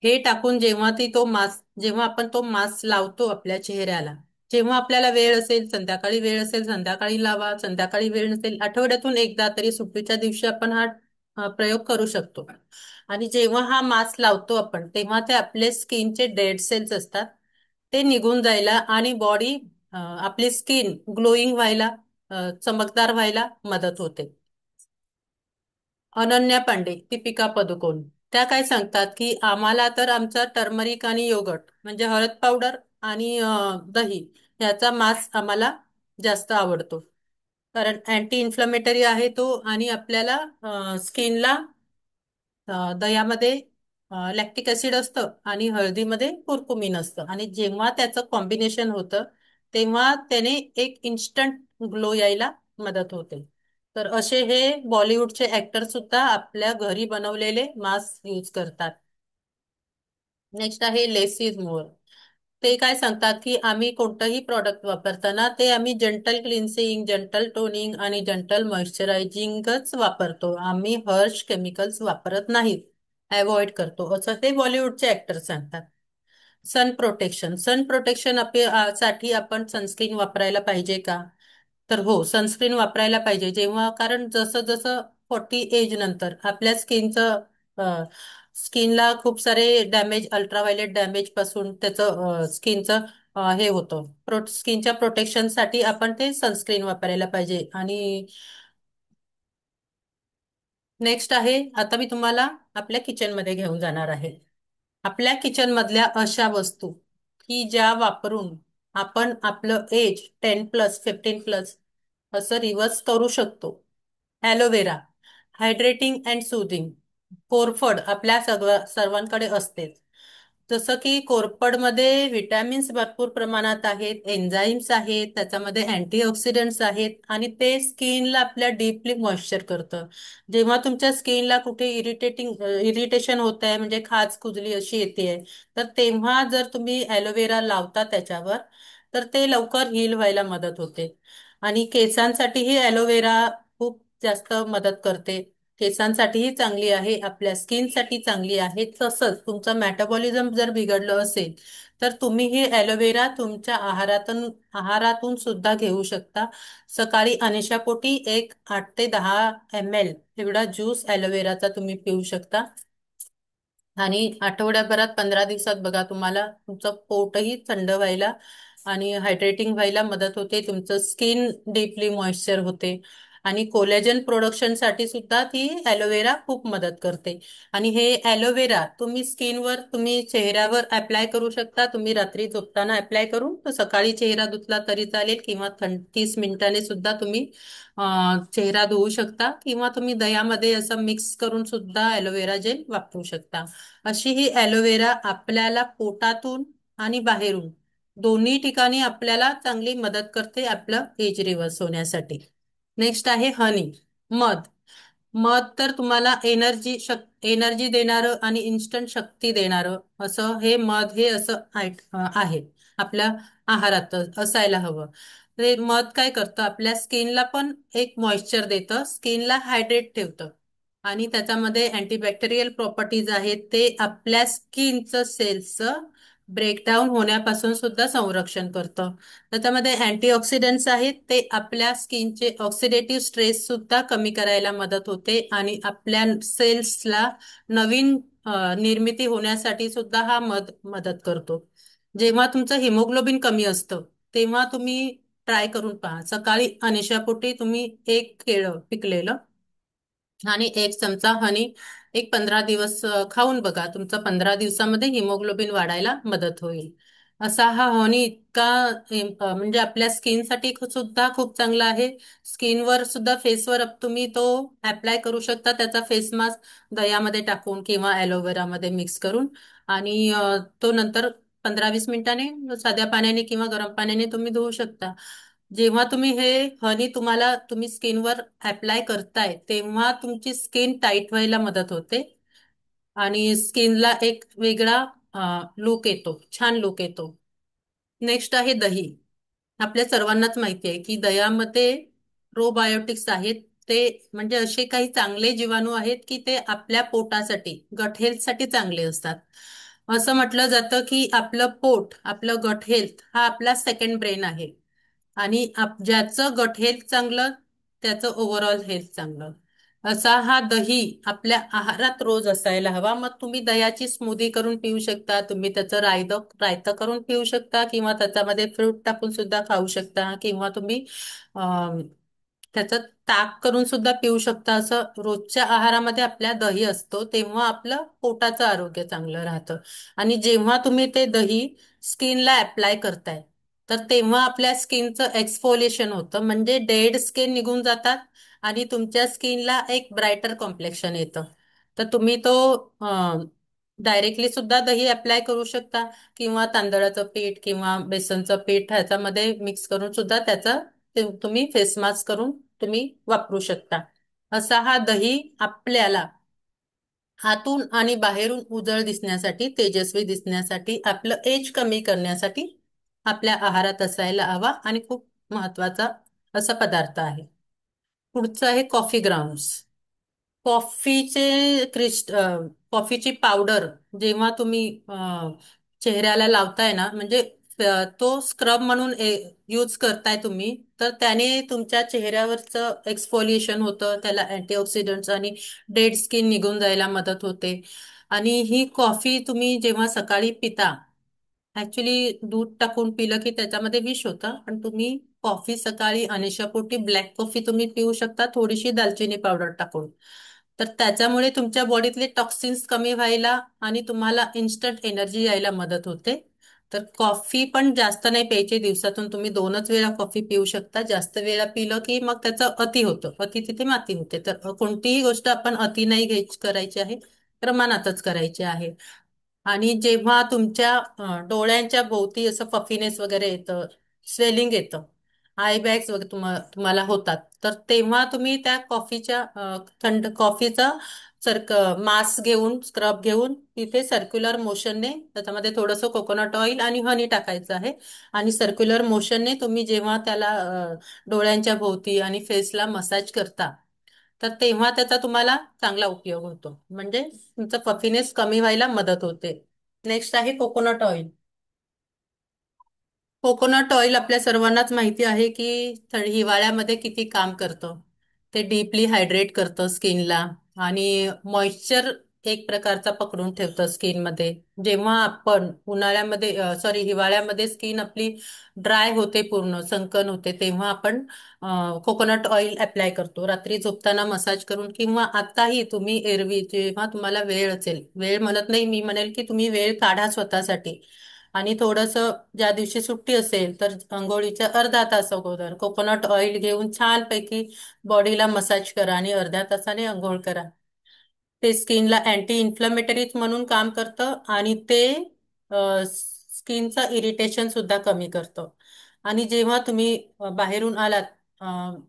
हे टाकून जेव्हा आपण तो मास्क लावतो आपल्या चेहऱ्याला, जेव्हा आपल्याला वेळ असेल, संध्याकाळी वेळ असेल संध्याकाळी लावा, संध्याकाळी वेळ नसेल आठवड्यातून एकदा तरी सुट्टीच्या दिवशी आपण हा प्रयोग करू शकतो. आणि जेव्हा हा मास्क लावतो आपण तेव्हा ते आपले स्किनचे डेड सेल्स असतात ते निघून जायला आणि आपली स्किन ग्लोईंग व्हायला, चमकदार व्हायला मदत होते. अनन्या पांडे, दीपिका पदुकोण, त्या काय सांगतात की आम्हाला तर आमचा टर्मरिक आणि योगर्ट म्हणजे हळद पावडर आणि दही याचा मास आम्हाला जास्त आवडतो. कारण अँटी इन्फ्लमेटरी आहे तो, आणि आपल्याला स्किनला दह्यामध्ये लॅक्टिक ऍसिड असतं आणि हळदीमध्ये कुरकुमीन असतं, आणि जेव्हा त्याचं कॉम्बिनेशन होतं तेव्हा त्याने एक इन्स्टंट ग्लो यायला मदत होते. तर असे हे बॉलिवूडचे ऍक्टर सुद्धा आपल्या घरी बनवलेले मास्क यूज करतात. नेक्स्ट आहे लेस इज मोर. ते काय सांगतात की आम्ही कोणतंही प्रॉडक्ट वापरताना ते आम्ही जंटल क्लिन्सिंग, जंटल टोनिंग आणि जंटल मॉइश्चरायझिंगच वापरतो, आम्ही हर्ष केमिकल्स वापरत नाहीत, अवॉइड करतो, असं ते बॉलिवूडचे ऍक्टर सांगतात. सन प्रोटेक्शन साठी आपण सनस्क्रीन वापरायला पाहिजे का? तर हो, सनस्क्रीन वापरायला पाहिजे. कारण जसं जसं 40 एज नंतर आपल्या स्किनला खूप सारे डॅमेज, अल्ट्राव्हायलेट डॅमेज पासून त्याचं स्किनचं हे होतं. स्किनच्या प्रोटेक्शनसाठी आपण ते सनस्क्रीन वापरायला पाहिजे. आणि नेक्स्ट आहे, आता मी तुम्हाला आपल्या किचनमध्ये घेऊन जाणार आहे. आपल्या किचन मधल्या अशा वस्तू की ज्या वापरून आपण आपलं एज 10+, 15+ असं रिव्हर्स करू शकतो. Aloe vera, hydrating and soothing. कोरफड आपल्या सर्वांकडे असतेच. जसं की कोरफडमध्ये विटॅमिन्स भरपूर प्रमाणात आहेत, एन्झाईम्स आहेत, त्याच्यामध्ये अँटीऑक्सिडंट्स आहेत, आणि ते स्किनला आपल्या डीपली मॉइश्चर करतं. जेव्हा तुमच्या स्किनला कुठे इरिटेशन होत आहे, म्हणजे खाज खुजली अशी येते, तर तेव्हा जर तुम्ही ॲलोवेरा लावता त्याच्यावर, तर ते लवकर हील व्हायला मदत होते. आणि केसांसाठीही ॲलोवेरा खूप जास्त मदत करते. केसांसाठीही चांगली आहे, आपल्या स्किनसाठी चांगली आहे. तसंच तुमचं मेटाबॉलिझम जर बिघडलं असेल तर तुम्ही हे ॲलोवेरा तुमच्या आहारातून सुद्धा घेऊ शकता. सकाळी अनिशापोटी एक 8 ते 10 ml एवढा ज्यूस ॲलोवेराचा तुम्ही पिऊ शकता. आणि आठवड्याभरात 15 दिवसात बघा, तुम्हाला तुमचं पोटही थंड व्हायला आणि हायड्रेटिंग व्हायला मदत होते, तुमचं स्किन डीपली मॉइश्चर होते. आणि कोलेजन प्रोडक्शनसाठी सुद्धा ती ॲलोवेरा खूप मदत करते. आणि हे ॲलोवेरा तुम्ही चेहऱ्यावर अप्लाय करू शकता. तुम्ही रात्री झोपताना अप्लाय करून तो सकाळी चेहरा धुतला तरी चालेल, किंवा 30 मिनिटांनी सुद्धा तुम्ही चेहरा धुवू शकता, किंवा तुम्ही दह्यामध्ये असं मिक्स करून सुद्धा ॲलोवेरा जेल वापरू शकता. अशी ही ॲलोवेरा आपल्याला पोटातून आणि बाहेरून दोन्ही ठिकाणी आपल्याला चांगली मदत करते आपलं एज रिव्हर्स होण्यासाठी. नेक्स्ट आहे हनी, मध. मध तर तुम्हाला एनर्जी देणारं आणि इन्स्टंट शक्ती देणारं असं हे मध, हे असं आहे, आपल्या आहारात असायला हवं. ते मध काय करतं, आपल्या स्किनला पण एक मॉइश्चर देतं, स्किनला हायड्रेट ठेवतं, आणि त्याच्यामध्ये अँटीबॅक्टेरियल प्रॉपर्टीज आहेत. ते आपल्या स्किनचं सेल्सचं ब्रेकडाऊन होण्यापासून सुद्धा संरक्षण करतं. त्याच्यामध्ये अँटीऑक्सिडंट्स आहेत, ते आपल्या स्किनचे ऑक्सिडेटिव्ह स्ट्रेस सुद्धा कमी करायला मदत होते, आणि आपल्या सेल्सला नवीन निर्मिती होण्यासाठी सुद्धा हा मदत करतो. जेव्हा तुमचं हिमोग्लोबिन कमी असतं तेव्हा तुम्ही ट्राय करून पहा. सकाळी अनिशापोटी तुम्ही एक केळं पिकलेलं आणि एक चमचा हनी एक 15 दिवस खाऊन बघा. तुमचं 15 दिवसामध्ये हिमोग्लोबिन वाढायला मदत होईल. असा हा हनी इतका म्हणजे आपल्या स्किनसाठी सुद्धा खूप चांगला आहे. स्किनवर सुद्धा फेसवर तुम्ही तो अप्लाय करू शकता. त्याचा फेस मास्क दह्यामध्ये टाकून किंवा ॲलोवेरामध्ये मिक्स करून आणि तो नंतर 15-20 मिनिटाने साध्या पाण्याने किंवा गरम पाण्याने तुम्ही धुवू शकता. जेव्हा तुम्ही हे हनी तुम्ही स्किनवर अप्लाय करताय तेव्हा तुमची स्किन टाईट व्हायला मदत होते आणि स्किनला एक वेगळा लुक येतो, छान लुक येतो. नेक्स्ट आहे दही. आपल्या सर्वांनाच माहिती आहे की दह्यामध्ये प्रोबायोटिक्स आहेत. ते म्हणजे असे काही चांगले जीवाणू आहेत की ते आपल्या पोटासाठी, गट हेल्थसाठी चांगले असतात. असं म्हटलं जातं की आपलं पोट, आपलं गट हेल्थ हा आपला सेकंड ब्रेन आहे. आणि ज्याचं गट हेल्थ चांगलं त्याचं ओव्हरऑल हेल्थ चांगलं. असा हा दही आपल्या आहारात रोज असायला हवा. मग तुम्ही दह्याची स्मूदी करून पिऊ शकता, तुम्ही त्याचं रायतं करून पिऊ शकता किंवा त्याच्यामध्ये फ्रूट टाकून सुद्धा खाऊ शकता किंवा तुम्ही अं, त्याचं ताक करून सुद्धा पिऊ शकता. असं रोजच्या आहारामध्ये आपल्या दही असतो तेव्हा आपलं पोटाचं आरोग्य चांगलं राहतं. आणि जेव्हा तुम्ही ते दही स्किनला अप्लाय करताय तर तेव्हा आपल्या स्किनचं एक्सफोलिएशन होतं, म्हणजे डेड स्किन निघून जातात आणि तुमच्या स्किनला एक ब्रायटर कॉम्प्लेक्शन येतं. तर तुम्ही तो डायरेक्टली सुद्धा दही अप्लाय करू शकता किंवा तांदळाचं पीठ किंवा बेसनचं पीठ ह्याच्यामध्ये मिक्स करून सुद्धा त्याचा तुम्ही फेस मास्क करून तुम्ही वापरू शकता. असा हा दही आपल्याला आतून आणि बाहेरून उजळ दिसण्यासाठी, तेजस्वी दिसण्यासाठी, आपलं एज कमी करण्यासाठी आपल्या आहारात असायला हवा आणि खूप महत्वाचा असा पदार्थ आहे. पुढचं आहे कॉफी ग्राउंड्स. कॉफीचे कॉफीची पावडर जेव्हा तुम्ही चेहऱ्याला लावताय ना, म्हणजे तो स्क्रब म्हणून यूज करताय तुम्ही, तर त्याने तुमच्या चेहऱ्यावरचं एक्सफोलिएशन होतं, त्याला अँटीऑक्सिडंट्स आणि डेड स्किन निघून जायला मदत होते. आणि ही कॉफी तुम्ही जेव्हा सकाळी पिता, ऍक्च्युली दूध टाकून पिलं की त्याच्यामध्ये विष होतं, पण तुम्ही कॉफी सकाळी अनिशापोटी ब्लॅक कॉफी तुम्ही पिऊ शकता थोडीशी दालचिनी पावडर टाकून. तर त्याच्यामुळे तुमच्या बॉडीतले टॉक्सिन्स कमी व्हायला आणि तुम्हाला इन्स्टंट एनर्जी यायला मदत होते. तर कॉफी पण जास्त नाही प्यायची. दिवसातून तुम्ही 2च वेळा कॉफी पिऊ शकता. जास्त वेळा पिलं की मग त्याचं अति होतं. अति तिथे माती होते. तर कोणतीही गोष्ट आपण अति नाही करायची आहे, प्रमाणातच करायची आहे. आणि जेव्हा तुमच्या डोळ्यांच्या भोवती असं पफिनेस वगैरे येतं, स्वेलिंग येतं, आय बॅग्स वगैरे तुम्हाला होतात, तर तेव्हा तुम्ही त्या थंड कॉफीचा मास्क घेऊन, स्क्रब घेऊन तिथे सर्क्युलर मोशनने त्याच्यामध्ये थोडंसं कोकोनट ऑइल आणि हनी टाकायचं आहे आणि सर्क्युलर मोशनने तुम्ही जेव्हा त्याला डोळ्यांच्या भोवती आणि फेसला मसाज करता तर तेव्हा त्याचा तुम्हाला चांगला उपयोग होतो. म्हणजे तुमचं पफिनेस कमी व्हायला मदत होते. नेक्स्ट आहे कोकोनट ऑइल. कोकोनट ऑइल आपल्या सर्वांनाच माहिती आहे की हिवाळ्यामध्ये किती काम करतं. ते डीपली हायड्रेट करतं स्किनला आणि मॉइश्चर एक प्रकारचा पकडून ठेवतं स्किनमध्ये. जेव्हा आपण हिवाळ्यामध्ये स्किन आपली ड्राय होते, पूर्ण संकन होते, तेव्हा आपण कोकोनट ऑइल अप्लाय करतो रात्री झोपताना मसाज करून किंवा आताही तुम्ही एरवी जेव्हा तुम्हाला वेळ असेल, वेळ म्हणत नाही मी, म्हणेल की तुम्ही वेळ काढा स्वतःसाठी आणि थोडंसं ज्या दिवशी सुट्टी असेल तर अंघोळीच्या अर्धा तास अगोदर कोकोनट ऑइल घेऊन छानपैकी बॉडीला मसाज करा आणि अर्ध्या तासाने अंघोळ करा. ते स्किनला अँटी इन्फ्लमेटरी म्हणून काम करतं आणि ते स्किनचं इरिटेशन सुद्धा कमी करतं. आणि जेव्हा तुम्ही बाहेरून आलात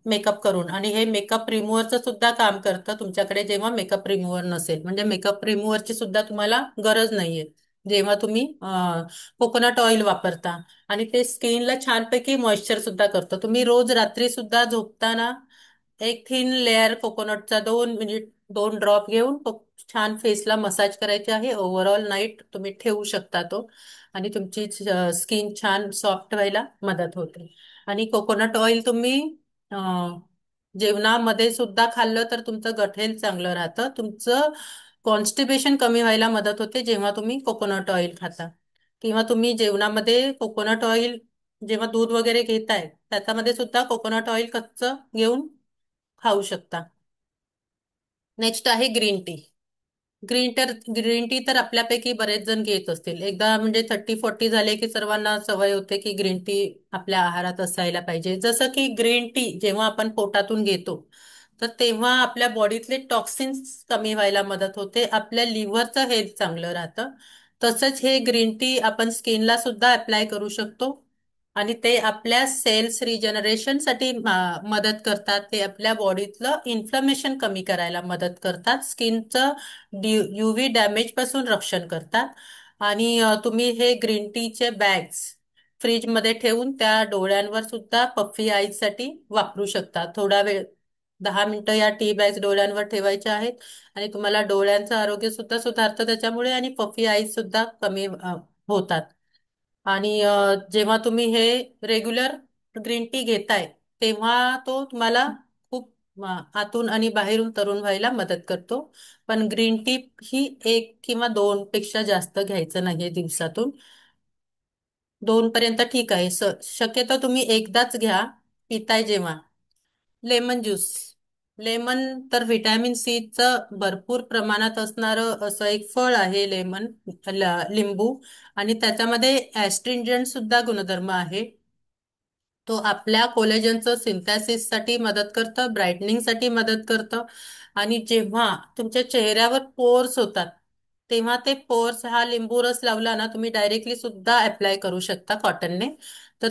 मेकअप करून, आणि हे मेकअप रिमूव्हरचं सुद्धा काम करतं तुमच्याकडे जेव्हा मेकअप रिमूव्हर नसेल, म्हणजे मेकअप रिमूव्हरची सुद्धा तुम्हाला गरज नाहीये जेव्हा तुम्ही कोकोनट ऑइल वापरता. आणि ते स्किनला छानपैकी मॉइश्चर सुद्धा करतं. तुम्ही रोज रात्री सुद्धा झोपताना एक थिन लेअर कोकोनटचा 2 मिनिट 2 ड्रॉप घेऊन छान फेसला मसाज करायचे आहे. ओव्हरऑल नाईट तुम्ही ठेवू शकता तो आणि तुमची स्किन छान सॉफ्ट व्हायला मदत होते. आणि कोकोनट ऑइल तुम्ही जेवणामध्ये सुद्धा खाल्लं तर तुमचं गट हेल्थ चांगलं राहतं. तुमचं कॉन्स्टिपेशन कमी व्हायला मदत होते जेव्हा तुम्ही कोकोनट ऑइल खाता, किंवा तुम्ही जेवणामध्ये कोकोनट ऑइल, जेव्हा दूध वगैरे घेताय त्याच्यामध्ये सुद्धा कोकोनट ऑइल कच्चं घेऊन खाऊ शकता. नेक्स्ट आहे ग्रीन टी. ग्रीन टी तर आपल्यापैकी बरेच जण घेत असतील. एकदा म्हणजे 30-40 झाले की सर्वांना सवय होते की ग्रीन टी आपल्या आहारात असायला पाहिजे. जसं की ग्रीन टी जेव्हा आपण पोटातून घेतो तर तेव्हा आपल्या बॉडीतले टॉक्सिन्स कमी व्हायला मदत होते, आपल्या लिव्हरचं हेल्थ चांगलं राहतं. तसंच हे ग्रीन टी आपण स्किनला सुद्धा अप्लाय करू शकतो आणि ते आपल्या सेल्स रिजनरेशनसाठी मदत करतात. ते आपल्या बॉडीतलं इन्फ्लमेशन कमी करायला मदत करतात, स्किनचं UV डॅमेज पासून रक्षण करतात. आणि तुम्ही हे ग्रीन टीचे बॅग्स फ्रीजमध्ये ठेवून त्या डोळ्यांवर सुद्धा पफी आईज साठी वापरू शकता. थोडा वेळ 10 मिनिटं या टी बॅग्स डोळ्यांवर ठेवायच्या आहेत आणि तुम्हाला डोळ्यांचं आरोग्य सुद्धा सुधारतं त्याच्यामुळे, आणि पफी आईज सुद्धा कमी होतात. आणि जेव्हा तुम्ही हे रेग्युलर ग्रीन टी घेताय तेव्हा तो तुम्हाला खूप आतून आणि बाहेरून तरुण व्हायला मदत करतो. पण ग्रीन टी ही 1 किंवा 2 पेक्षा जास्त घ्यायचं नाहीये दिवसातून. 2 पर्यंत ठीक आहे. शक्यतो तुम्ही एकदाच घ्या पिताय जेव्हा. Lemon juice. लेमन तर व्हिटॅमिन सीचं भरपूर प्रमाणात असणारं असं एक फळ आहे लेमन, लिंबू. आणि त्याच्यामध्ये ऍस्ट्रिंजंट सुद्धा गुणधर्म आहे. तो आपल्या कोलेजनचं सिंथेसिससाठी मदत करतं, ब्राईटनिंगसाठी मदत करतं. आणि जेव्हा तुमच्या चेहऱ्यावर पोर्स होतात तेव्हा ते पोर्स हा लिंबू रस लावला ना, तुम्ही डायरेक्टली सुद्धा अप्लाय करू शकता कॉटनने. तर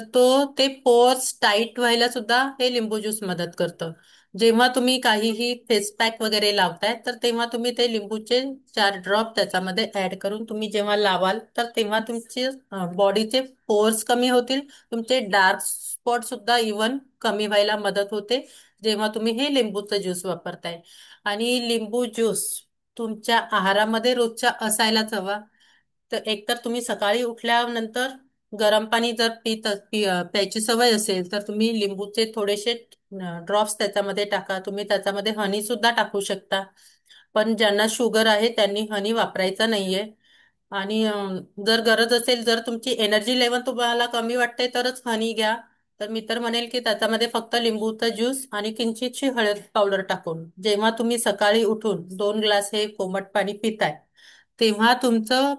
ते पोर्स टाईट व्हायला सुद्धा हे लिंबू ज्यूस मदत करतं. जेव्हा तुम्ही काहीही फेस पॅक वगैरे लावताय तर तेव्हा तुम्ही ते लिंबूचे 4 ड्रॉप त्याच्यामध्ये ऍड करून तुम्ही जेव्हा लावाल तर तेव्हा तुमचे बॉडीचे पोर्स कमी होतील, तुमचे डार्क स्पॉट सुद्धा इवन कमी व्हायला मदत होते जेव्हा तुम्ही हे लिंबूचं ज्यूस वापरताय. आणि लिंबू ज्यूस तुमच्या आहारामध्ये रोजच्या असायलाच हवा. तर एकतर तुम्ही सकाळी उठल्यानंतर गरम पाणी जर प्यायची सवय असेल तर तुम्ही लिंबूचे थोडेसे ड्रॉप्स त्याच्यामध्ये टाका. तुम्ही त्याच्यामध्ये हनी सुद्धा टाकू शकता. पण ज्यांना शुगर आहे त्यांनी हनी वापरायचा नाहीये. आणि जर गरज असेल, जर तुमची एनर्जी लेवल तुम्हाला कमी वाटते तरच हनी घ्या. तर मी तर म्हणेल की त्याच्यामध्ये फक्त लिंबूचा ज्यूस आणि किंचितशी हळद पावडर टाकून जेव्हा तुम्ही सकाळी उठून 2 ग्लास हे कोमट पाणी पिताय तेव्हा तुमचं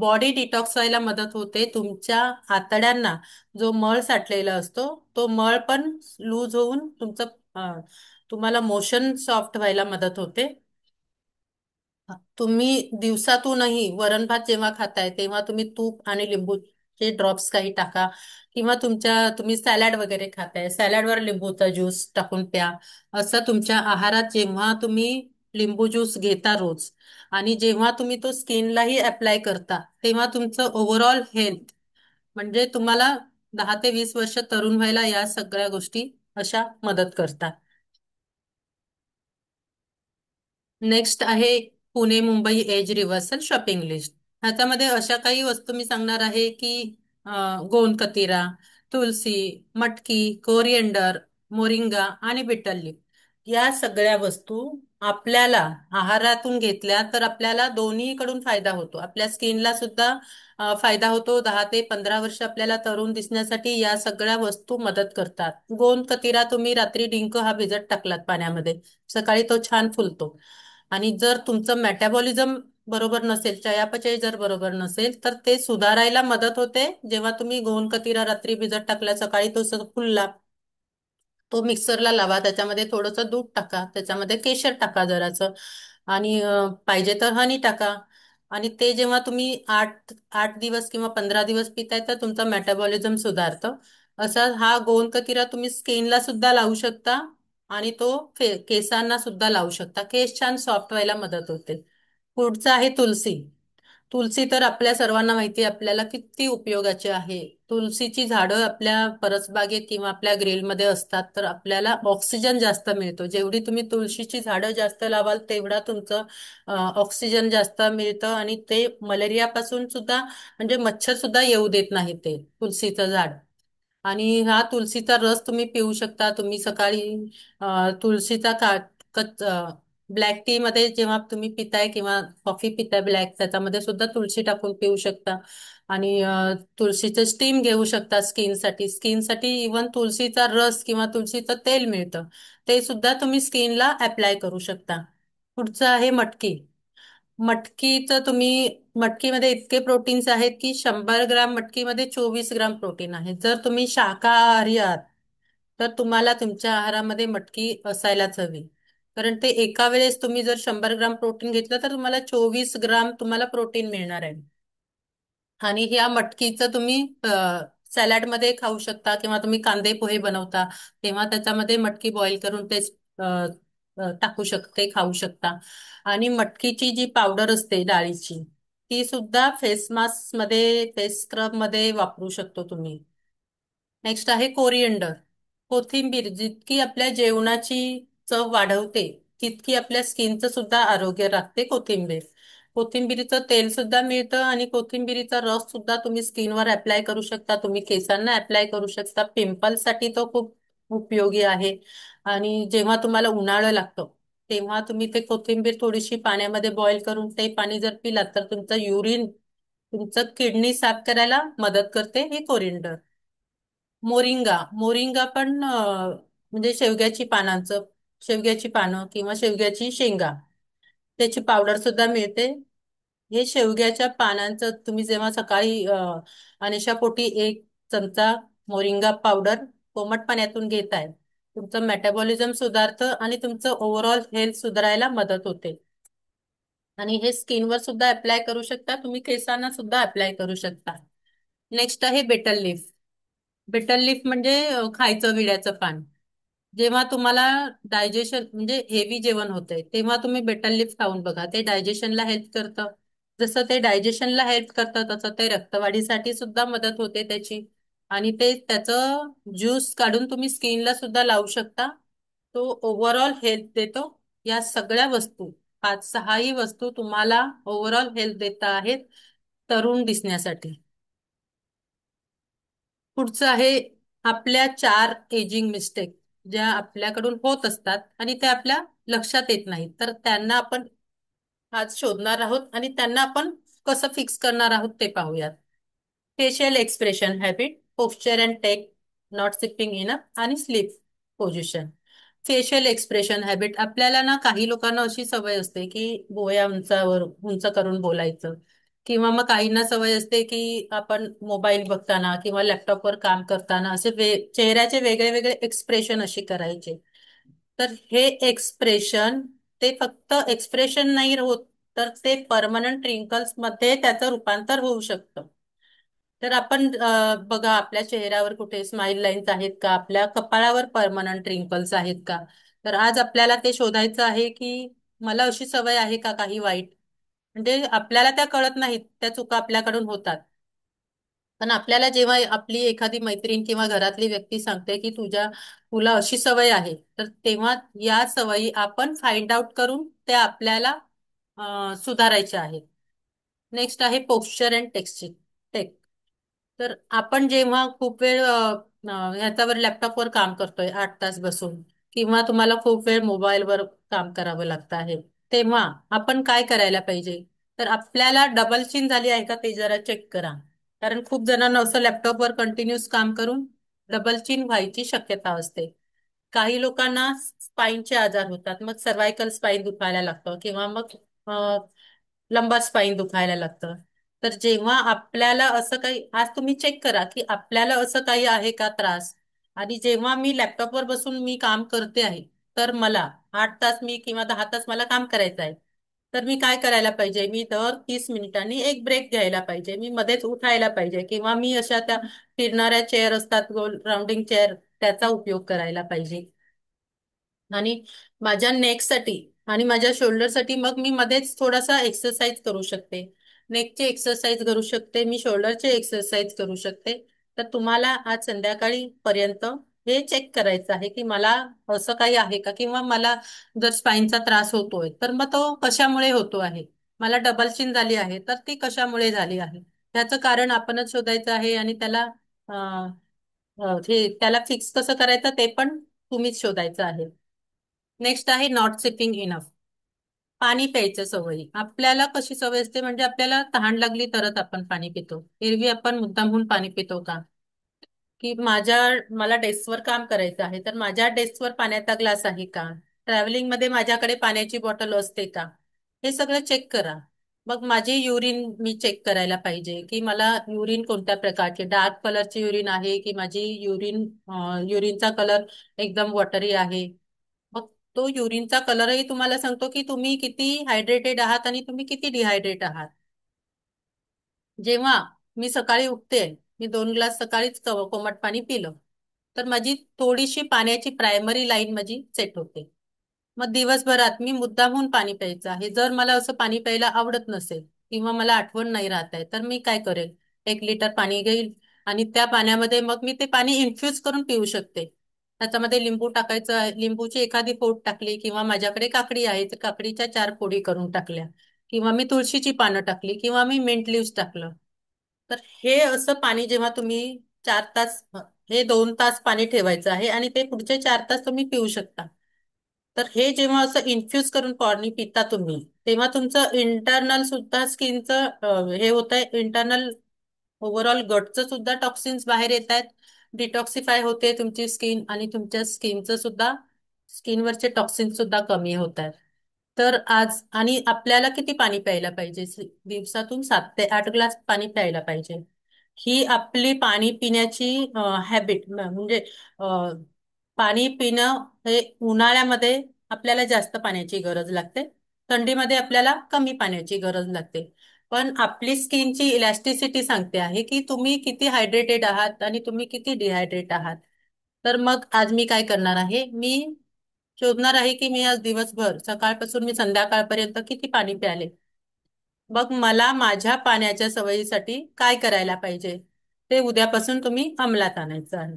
बॉडी डिटॉक्स व्हायला मदत होते. तुमच्या आतड्यांना जो मळ साठलेला असतो तो मळ पण लूज होऊन तुम्हाला मोशन सॉफ्ट व्हायला मदत होते. तुम्ही दिवसातूनही वरण भात जेव्हा खाताय तेव्हा तुम्ही तूप आणि लिंबूचे ड्रॉप्स काही टाका. किंवा तुम्ही सॅलड वगैरे खाताय, सॅलडवर लिंबूचा ज्यूस टाकून प्या. असं तुमच्या आहारात जेव्हा तुम्ही लिंबू ज्यूस घेता रोज आणि जेव्हा तुम्ही तो स्किनलाही अप्लाय करता तेव्हा तुमचं ओव्हरऑल हेल्थ, म्हणजे तुम्हाला 10 ते 20 वर्ष तरुण व्हायला या सगळ्या गोष्टी अशा मदत करतात. नेक्स्ट आहे Pune Mumbai age reversal shopping list. ह्याच्यामध्ये अशा काही वस्तू मी सांगणार आहे की गोंद कतिरा, तुलसी, मटकी, कोरिएंडर, मोरिंगा आणि बिटर लीफ. या सगळ्या वस्तू आपल्याला आहारातून घेतल्या तर आपल्याला दोन्हीकडून फायदा होतो. आपल्या स्किनला सुद्धा फायदा होतो. 10 ते 15 वर्ष आपल्याला तरुण दिसण्यासाठी या सगळ्या वस्तू मदत करतात. गोंद कतिरा तुम्ही रात्री डिंक हा भिजत टाकलात पाण्यामध्ये, सकाळी तो छान फुलतो. आणि जर तुमचं मेटाबॉलिझम बरोबर नसेल, चयापचय जर बरोबर नसेल तर ते सुधारायला मदत होते. जेव्हा तुम्ही गोंद कतिरा रात्री भिजत टाकला, सकाळी तो फुलला, तो मिक्सरला लावा, त्याच्यामध्ये थोडंसं दूध टाका, त्याच्यामध्ये केशर टाका जराचं, आणि पाहिजे तर हनी टाका. आणि ते जेव्हा तुम्ही 8 8 दिवस किंवा 15 दिवस पिताय तर तुमचं मेटाबॉलिझम सुधारतं. असा हा गोंद कतिरा तुम्ही स्किनला सुद्धा लावू शकता आणि तो केसांना सुद्धा लावू शकता. केस छान सॉफ्ट व्हायला मदत होते. पुढचं आहे तुलसी. तुलसी तर आपल्या सर्वांना माहिती आहे आपल्याला किती उपयोगाची आहे. तुलसीची झाडं आपल्या परसबागेत किंवा आपल्या ग्रिलमध्ये असतात तर आपल्याला ऑक्सिजन जास्त मिळतो. जेवढी तुम्ही तुळशीची झाडं जास्त लावाल तेवढा तुमचं ऑक्सिजन जास्त मिळतं. आणि ते मलेरियापासून सुद्धा, म्हणजे मच्छर सुद्धा येऊ देत नाही ते तुलसीचं झाड. आणि हा तुलसीचा रस तुम्ही पिऊ शकता. तुम्ही सकाळी तुळशीचा ब्लॅक टी मध्ये जेव्हा तुम्ही पिताय किंवा कॉफी पिताय ब्लॅक, त्याच्यामध्ये सुद्धा तुळशी टाकून पिऊ शकता. आणि तुळशीचं स्टीम घेऊ शकता स्किनसाठी. स्किनसाठी इवन तुळशीचा रस किंवा तुळशीचं तेल मिळतं, ते सुद्धा तुम्ही स्किनला अप्लाय करू शकता. पुढचं आहे मटकी. मटकीचं तुम्ही मटकीमध्ये इतके प्रोटीन्स आहेत की 100 ग्राम मटकीमध्ये 24 ग्राम प्रोटीन आहे. जर तुम्ही शाकाहारी आहात तर तुम्हाला तुमच्या आहारामध्ये मटकी असायलाच हवी. कारण ते एका वेळेस तुम्ही जर 100 ग्राम प्रोटीन घेतलं तर तुम्हाला 24 ग्राम तुम्हाला प्रोटीन मिळणार आहे. आणि ह्या मटकीचं तुम्ही सॅलडमध्ये खाऊ शकता किंवा तुम्ही कांदे पोहे बनवता तेव्हा त्याच्यामध्ये मटकी बॉईल करून ते टाकू शकते, खाऊ शकता. आणि मटकीची जी पावडर असते डाळीची, ती सुद्धा फेस मास्क मध्ये, फेस स्क्रब मध्ये वापरू शकतो तुम्ही. नेक्स्ट आहे कोरिएंडर. कोथिंबीर जितकी आपल्या जेवणाची चव वाढवते तितकी आपल्या स्किनचं सुद्धा आरोग्य राखते कोथिंबीर. कोथिंबीरीचं तेल सुद्धा मिळतं आणि कोथिंबीरीचा रस सुद्धा तुम्ही स्किनवर अप्लाय करू शकता, तुम्ही केसांना अप्लाय करू शकता. पिंपल्ससाठी तो खूप उपयोगी आहे. आणि जेव्हा तुम्हाला उन्हाळं लागतं तेव्हा तुम्ही ते कोथिंबीर थोडीशी पाण्यामध्ये बॉईल करून ते पाणी जर पिलात तर तुमचं युरिन, तुमचं किडनी साफ करायला मदत करते ही कोरिएंडर. मोरिंगा. मोरिंगा पण म्हणजे शेवग्याची पानं किंवा शेवग्याची शेंगा, त्याची पावडर सुद्धा मिळते. हे शेवग्याच्या पानांचं तुम्ही जेव्हा सकाळी अनोश्यापोटी 1 चमचा मोरिंगा पावडर कोमट पाण्यातून घेताय, तुमचं मेटाबॉलिझम सुधारतं आणि तुमचं ओव्हरऑल हेल्थ सुधारायला मदत होते. आणि हे स्किनवर सुद्धा अप्लाय करू शकता, तुम्ही केसांना सुद्धा अप्लाय करू शकता. नेक्स्ट आहे बेटल लीफ. बेटल लीफ म्हणजे खायचं विड्याचं पान. जेव्हा तुम्हाला डायजेशन म्हणजे हेवी जेवण होतंय तेव्हा तुम्ही बेटल लीफ खाऊन बघा, ते डायजेशनला हेल्प करतं. जसं ते डायजेशनला हेल्प करतं तसं ते रक्तवाढीसाठी सुद्धा मदत होते त्याची. आणि ते त्याचं ज्यूस काढून तुम्ही स्किनला सुद्धा लावू शकता. तो ओव्हरऑल हेल्थ देतो. या सगळ्या वस्तू, 5-6ही वस्तू तुम्हाला ओव्हरऑल हेल्थ देता आहेत तरुण दिसण्यासाठी. पुढचं आहे आपल्या 4 एजिंग मिस्टेक, ज्या आपल्याकडून होत असतात आणि त्या आपल्या लक्षात येत नाहीत, तर त्यांना आपण आज शोधणार आहोत आणि त्यांना आपण कसं फिक्स करणार आहोत ते पाहूयात. Facial expression habit, posture and tech, not sipping enough आणि sleep position. Facial expression habit, आपल्याला ना काही लोकांना अशी सवय असते की भुवया उंचावर उंच करून बोलायचं, किंवा मग काहींना सवय असते की आपण मोबाईल बघताना किंवा लॅपटॉपवर काम करताना असे चेहऱ्याचे वेगळे वेगळे एक्सप्रेशन अशी करायचे. तर हे एक्सप्रेशन, ते फक्त एक्सप्रेशन नाही होत, तर ते परमनंट रिंकल्स मध्ये त्याचं रूपांतर होऊ शकतं. तर आपण बघा आपल्या चेहऱ्यावर कुठे स्माइल लाईन्स आहेत का, आपल्या कपाळावर परमनंट रिंकल्स आहेत का. तर आज आपल्याला ते शोधायचं आहे की मला अशी सवय आहे का काही वाईट. म्हणजे आपल्याला त्या कळत नाहीत, त्या चुका आपल्याकडून होतात. पण आपल्याला जेव्हा आपली एखादी मैत्रीण किंवा घरातली व्यक्ती सांगते की तुला अशी सवय आहे, तर तेव्हा या सवयी आपण फाइंड आउट करून त्या आपल्याला सुधारायच्या आहेत. नेक्स्ट आहे पोश्चर अँड टेक. तर आपण जेव्हा खूप वेळ ह्याच्यावर लॅपटॉपवर काम करतोय 8 तास बसून, किंवा तुम्हाला खूप वेळ मोबाईलवर काम करावं लागतं आहे, तेव्हा आपण काय करायला पाहिजे. तर आपल्याला डबल चिन झाली आहे का ते जरा चेक करा. कारण खूप जणांना असं लॅपटॉपवर कंटिन्युअस काम करून डबल चिन व्हायची शक्यता असते. काही लोकांना स्पाईनचे आजार होतात, मग सर्व्हायकल स्पाईन दुखायला लागतं किंवा मग लंबार स्पाईन दुखायला लागतं. तर जेव्हा आपल्याला असं काही, आज तुम्ही चेक करा की आपल्याला असं काही आहे का त्रास. आणि जेव्हा मी लॅपटॉपवर बसून मी काम करते आहे, तर मला 8 तास मी किंवा 10 तास मला काम करायचं आहे, तर मी काय करायला पाहिजे, मी दर 30 मिनिटांनी एक ब्रेक घ्यायला पाहिजे, मी मध्येच उठायला पाहिजे, किंवा मी अशा त्या फिरणाऱ्या चेअर असतात गोल राऊंडिंग चेअर, त्याचा उपयोग करायला पाहिजे. आणि माझ्या नेकसाठी आणि माझ्या शोल्डरसाठी मग मी मध्येच थोडासा एक्सरसाइज करू शकते. नेकचे एक्सरसाइज करू शकते, मी शोल्डरचे एक्सरसाइज करू शकते. तर तुम्हाला आज संध्याकाळी पर्यंत हे चेक करायचं आहे की मला असं काही आहे का, किंवा मला जर स्पाईनचा त्रास होतोय तर मग तो कशामुळे होतो आहे. मला डबल चिन झाली आहे तर ती कशामुळे झाली आहे, ह्याचं कारण आपणच शोधायचं आहे. आणि त्याला फिक्स कसं करायचं ते पण तुम्हीच शोधायचं आहे. नेक्स्ट आहे नॉट सिपिंग इनफ. पाणी प्यायचं सवयी आपल्याला कशी सवय असते म्हणजे आपल्याला तहान लागली तरच आपण पाणी पितो. एरवी आपण मुद्दामहून पाणी पितो का? की मला डेस्कवर काम करायचं आहे तर माझ्या डेस्कवर पाण्याचा ग्लास आहे का? ट्रॅव्हलिंग मध्ये माझ्याकडे पाण्याची बॉटल असते का? हे सगळं चेक करा. मग माझी युरिन मी चेक करायला पाहिजे की मला युरिन कोणत्या प्रकारचे डार्क कलरची युरिन आहे की माझी युरिनचा कलर एकदम वॉटरी आहे. मग तो युरिनचा कलरही तुम्हाला सांगतो की तुम्ही किती हायड्रेटेड आहात आणि तुम्ही किती डिहायड्रेट आहात. जेव्हा मी सकाळी उठते, मी 2 ग्लास सकाळीच कोमट पाणी पिलं तर माझी थोडीशी पाण्याची प्रायमरी लाईन माझी सेट होते. मग दिवसभरात मी मुद्दामहून पाणी प्यायचं आहे. जर मला असं पाणी प्यायला आवडत नसेल किंवा मला आठवण नाही राहत आहे तर मी काय करेल, 1 लिटर पाणी घेईल आणि त्या पाण्यामध्ये मग मी ते पाणी इन्फ्यूज करून पिऊ शकते. त्याच्यामध्ये लिंबू टाकायचं आहे, लिंबूची एखादी फोड टाकली किंवा माझ्याकडे काकडी आहे तर काकडीच्या 4 फोडी करून टाकल्या किंवा मी तुळशीची पानं टाकली किंवा मी मिंट लिव्स टाकलं. तर हे असं पाणी जेव्हा तुम्ही 4 तास, हे 2 तास पाणी ठेवायचं आहे आणि ते पुढचे 4 तास तुम्ही पिऊ शकता. तर हे जेव्हा असं इन्फ्यूज करून पाणी पिता तुम्ही तेव्हा तुमचं इंटरनल सुद्धा स्किनचं हे होत आहे. इंटरनल ओव्हरऑल गटचं सुद्धा टॉक्सिन्स बाहेर येत आहेत. डिटॉक्सिफाय होते तुमची स्किन आणि तुमच्या स्किनवरचे टॉक्सिन्स सुद्धा कमी होत आहेत. तर आज आणि आपल्याला किती पाणी प्यायला पाहिजे? दिवसातून 7 ते 8 ग्लास पाणी प्यायला पाहिजे. ही आपली पाणी पिण्याची हॅबिट म्हणजे अ, पाणी पिणं हे उन्हाळ्यामध्ये आपल्याला जास्त पाण्याची गरज लागते. थंडीमध्ये आपल्याला कमी पाण्याची गरज लागते. पण आपली स्किनची इलॅस्टिसिटी सांगते आहे की तुम्ही किती हायड्रेटेड आहात आणि तुम्ही किती डिहायड्रेट आहात. तर मग आज मी काय करणार आहे, मी शोधणार आहे की मी आज दिवसभर सकाळपासून मी संध्याकाळपर्यंत किती पाणी प्याले. मग मला माझ्या पाण्याच्या सवयीसाठी काय करायला पाहिजे ते उद्यापासून तुम्ही अंमलात आणायचं आहे.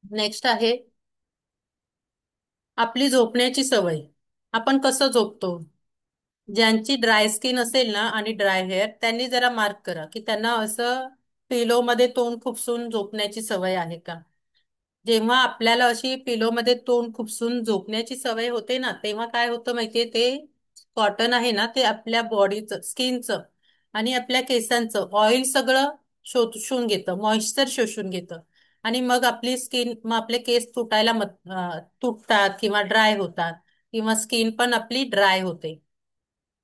नेक्स्ट आहे आपली झोपण्याची सवय. आपण कसं झोपतो? ज्यांची ड्राय स्किन असेल ना आणि ड्राय हेअर त्यांनी जरा मार्क करा की त्यांना असं पिलो मध्ये तोंड खुपसून झोपण्याची सवय आहे का? जेव्हा आपल्याला अशी पिलो मध्ये तोंड खुपसून झोपण्याची सवय होते ना तेव्हा काय होतं माहितीये, ते कॉटन आहे ना ते आपल्या बॉडीचं स्किनचं आणि आपल्या केसांचं ऑइल सगळं शोषून घेतं, मॉइश्चर शोषून घेतं. आणि मग आपली स्किन, मग आपले केस तुटतात किंवा ड्राय होतात किंवा स्किन पण आपली ड्राय होते.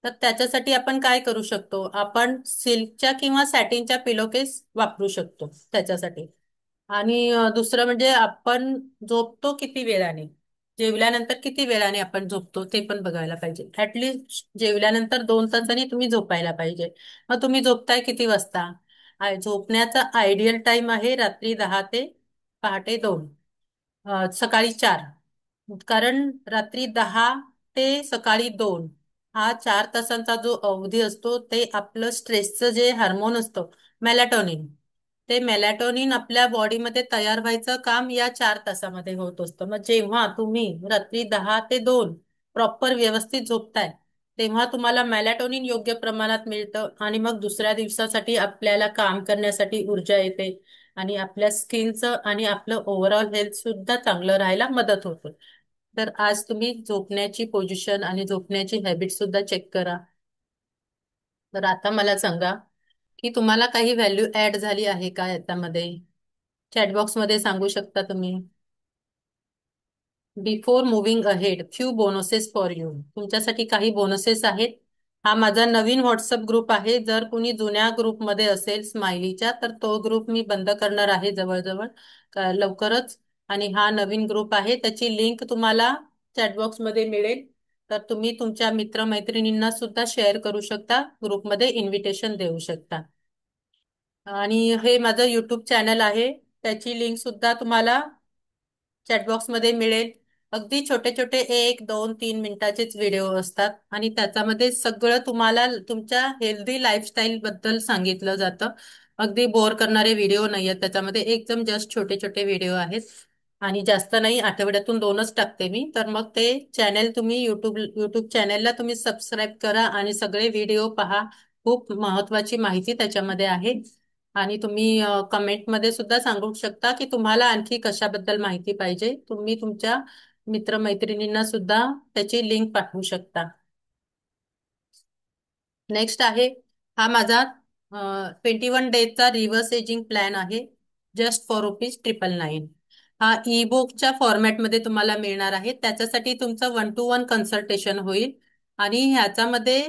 तर त्याच्यासाठी आपण काय करू शकतो, आपण सिल्कच्या किंवा सॅटिनच्या पिलोकेस वापरू शकतो त्याच्यासाठी. आणि दुसरं म्हणजे आपण झोपतो किती वेळाने, जेवल्यानंतर किती वेळाने आपण झोपतो ते पण बघायला पाहिजे. ऍटलिस्ट जेवल्यानंतर 2 तासांनी तुम्ही झोपायला पाहिजे. मग तुम्ही झोपताय किती वाजता? झोपण्याचा आयडियल टाइम आहे रात्री 10 ते पहाटे 2, सकाळी 4. कारण रात्री 10 ते सकाळी 2 हा 4 तासांचा जो अवधी असतो ते आपलं स्ट्रेसचं जे हार्मोन असतं मेलॅटोनिन, ते मेलॅटोनिन आपल्या बॉडीमध्ये तयार व्हायचं काम या 4 तासामध्ये होत असतं. मग जेव्हा तुम्ही रात्री 10 ते 2 प्रॉपर व्यवस्थित झोपताय तेव्हा तुम्हाला मेलॅटोनिन योग्य प्रमाणात मिळतं आणि मग दुसऱ्या दिवसासाठी आपल्याला काम करण्यासाठी ऊर्जा येते आणि आपल्या स्किनचं आणि आपलं ओव्हरऑल हेल्थ सुद्धा चांगलं राहायला मदत होते. तर आज तुम्ही झोपण्याची पोझिशन आणि झोपण्याची हॅबिट सुद्धा चेक करा. तर आता मला सांगा की तुम्हाला काही व्हॅल्यू ऍड झाली आहे का याच्यामध्ये? चॅटबॉक्स मध्ये सांगू शकता तुम्ही. Before moving ahead few bonuses for you. तुमच्यासाठी काही बोनसेस आहेत. हा माझा नवीन व्हॉट्सअप ग्रुप आहे. जर कुणी जुन्या ग्रुपमध्ये असेल स्माइलीच्या तर तो ग्रुप मी बंद करणार आहे जवळजवळ लवकरच. आणि हा नवीन ग्रुप आहे त्याची लिंक तुम्हाला चॅटबॉक्स मध्ये मिळेल. तर तुम्ही तुमच्या मित्रमैत्रिणींना सुद्धा शेअर करू शकता, ग्रुपमध्ये इन्व्हिटेशन देऊ शकता. आणि हे माझं युट्यूब चॅनल आहे त्याची लिंक सुद्धा तुम्हाला चॅटबॉक्समध्ये मिळेल. अगदी छोटे छोटे 1, 2, 3 मिनिटाचेच व्हिडिओ असतात आणि त्याच्यामध्ये सगळं तुम्हाला तुमच्या हेल्दी लाईफस्टाईल बद्दल सांगितलं जातं. अगदी बोर करणारे व्हिडिओ नाही आहेत त्याच्यामध्ये, एकदम जस्ट छोटे छोटे व्हिडिओ आहेत. आणि जास्त नाही, आठवड्यातून 2च टाकते मी. तर मग ते चॅनेल तुम्ही युट्यूब चॅनेलला तुम्ही सबस्क्राईब करा आणि सगळे व्हिडिओ पहा. खूप महत्वाची माहिती त्याच्यामध्ये आहे. आणि तुम्ही कमेंटमध्ये सुद्धा सांगू शकता की तुम्हाला आणखी कशाबद्दल माहिती पाहिजे. तुम्ही तुमच्या मित्रमैत्रिणींना सुद्धा त्याची लिंक पाठवू शकता. नेक्स्ट आहे हा माझा 21 डेजचा रिव्हर्स एजिंग प्लॅन आहे. Just for ₹999. हा ई बुकच्या फॉर्मॅटमध्ये तुम्हाला मिळणार आहे. त्याच्यासाठी तुमचं 1-to-1 कन्सल्टेशन होईल आणि ह्याच्यामध्ये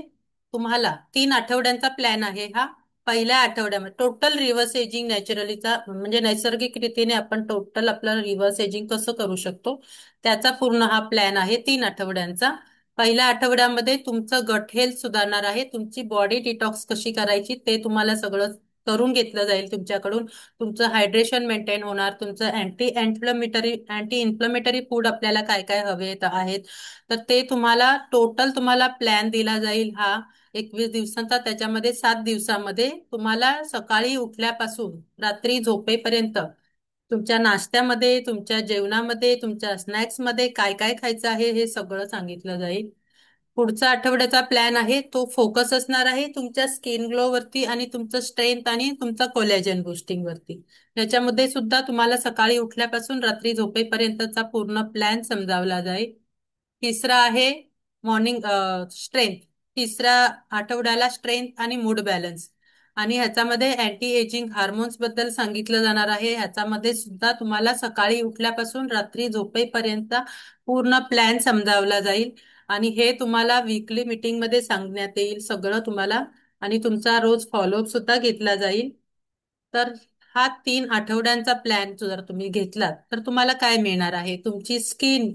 तुम्हाला 3 आठवड्यांचा प्लॅन आहे. हा पहिल्या आठवड्यामध्ये टोटल रिव्हर्स एजिंग नॅचरलीचा म्हणजे नैसर्गिक रीतीने आपण टोटल आपलं रिव्हर्स एजिंग कसं करू शकतो त्याचा पूर्ण हा प्लॅन आहे 3 आठवड्यांचा. पहिल्या आठवड्यामध्ये तुमचं गट हेल्थ सुधारणार आहे. तुमची बॉडी डिटॉक्स कशी करायची ते तुम्हाला सगळं करून घेतलं जाईल तुमच्याकडून. तुमचं हायड्रेशन मेंटेन होणार. तुमचं अँटी इन्फ्लमेटरी फूड आपल्याला काय काय हवे आहेत तर ते तुम्हाला प्लॅन दिला जाईल हा 21 दिवसांचा. त्याच्यामध्ये 7 दिवसामध्ये तुम्हाला सकाळी उठल्यापासून रात्री झोपेपर्यंत तुमच्या नाश्त्यामध्ये, तुमच्या जेवणामध्ये, तुमच्या स्नॅक्समध्ये काय काय खायचं आहे हे सगळं सांगितलं जाईल. पुढचा आठवड्याचा प्लॅन आहे तो फोकस असणार आहे तुमच्या स्किन ग्लो वरती आणि तुमचं स्ट्रेंथ आणि तुमचं कोलॅजन बुस्टिंग वरती. याच्यामध्ये सुद्धा तुम्हाला सकाळी उठल्यापासून रात्री झोपेपर्यंतचा पूर्ण प्लॅन समजावला जाईल. तिसरा आहे मॉर्निंग स्ट्रेंथ. तिसऱ्या आठवड्याला स्ट्रेंथ आणि मूड बॅलन्स आणि ह्याच्यामध्ये अँटी एजिंग हार्मोन्स बद्दल सांगितलं जाणार आहे. ह्याच्यामध्ये सुद्धा तुम्हाला सकाळी उठल्यापासून रात्री झोपेपर्यंत पूर्ण प्लॅन समजावला जाईल आणि हे तुम्हाला वीकली मीटिंग मध्ये सांगण्यात येईल सगळं तुम्हाला आणि तुमचा रोज फॉलोअप सुद्धा घेतला जाईल. तर हा 3 आठवड्यांचा प्लॅन जर तुम्ही घेतलात तर तुम्हाला काय मिळणार आहे? तुमची स्किन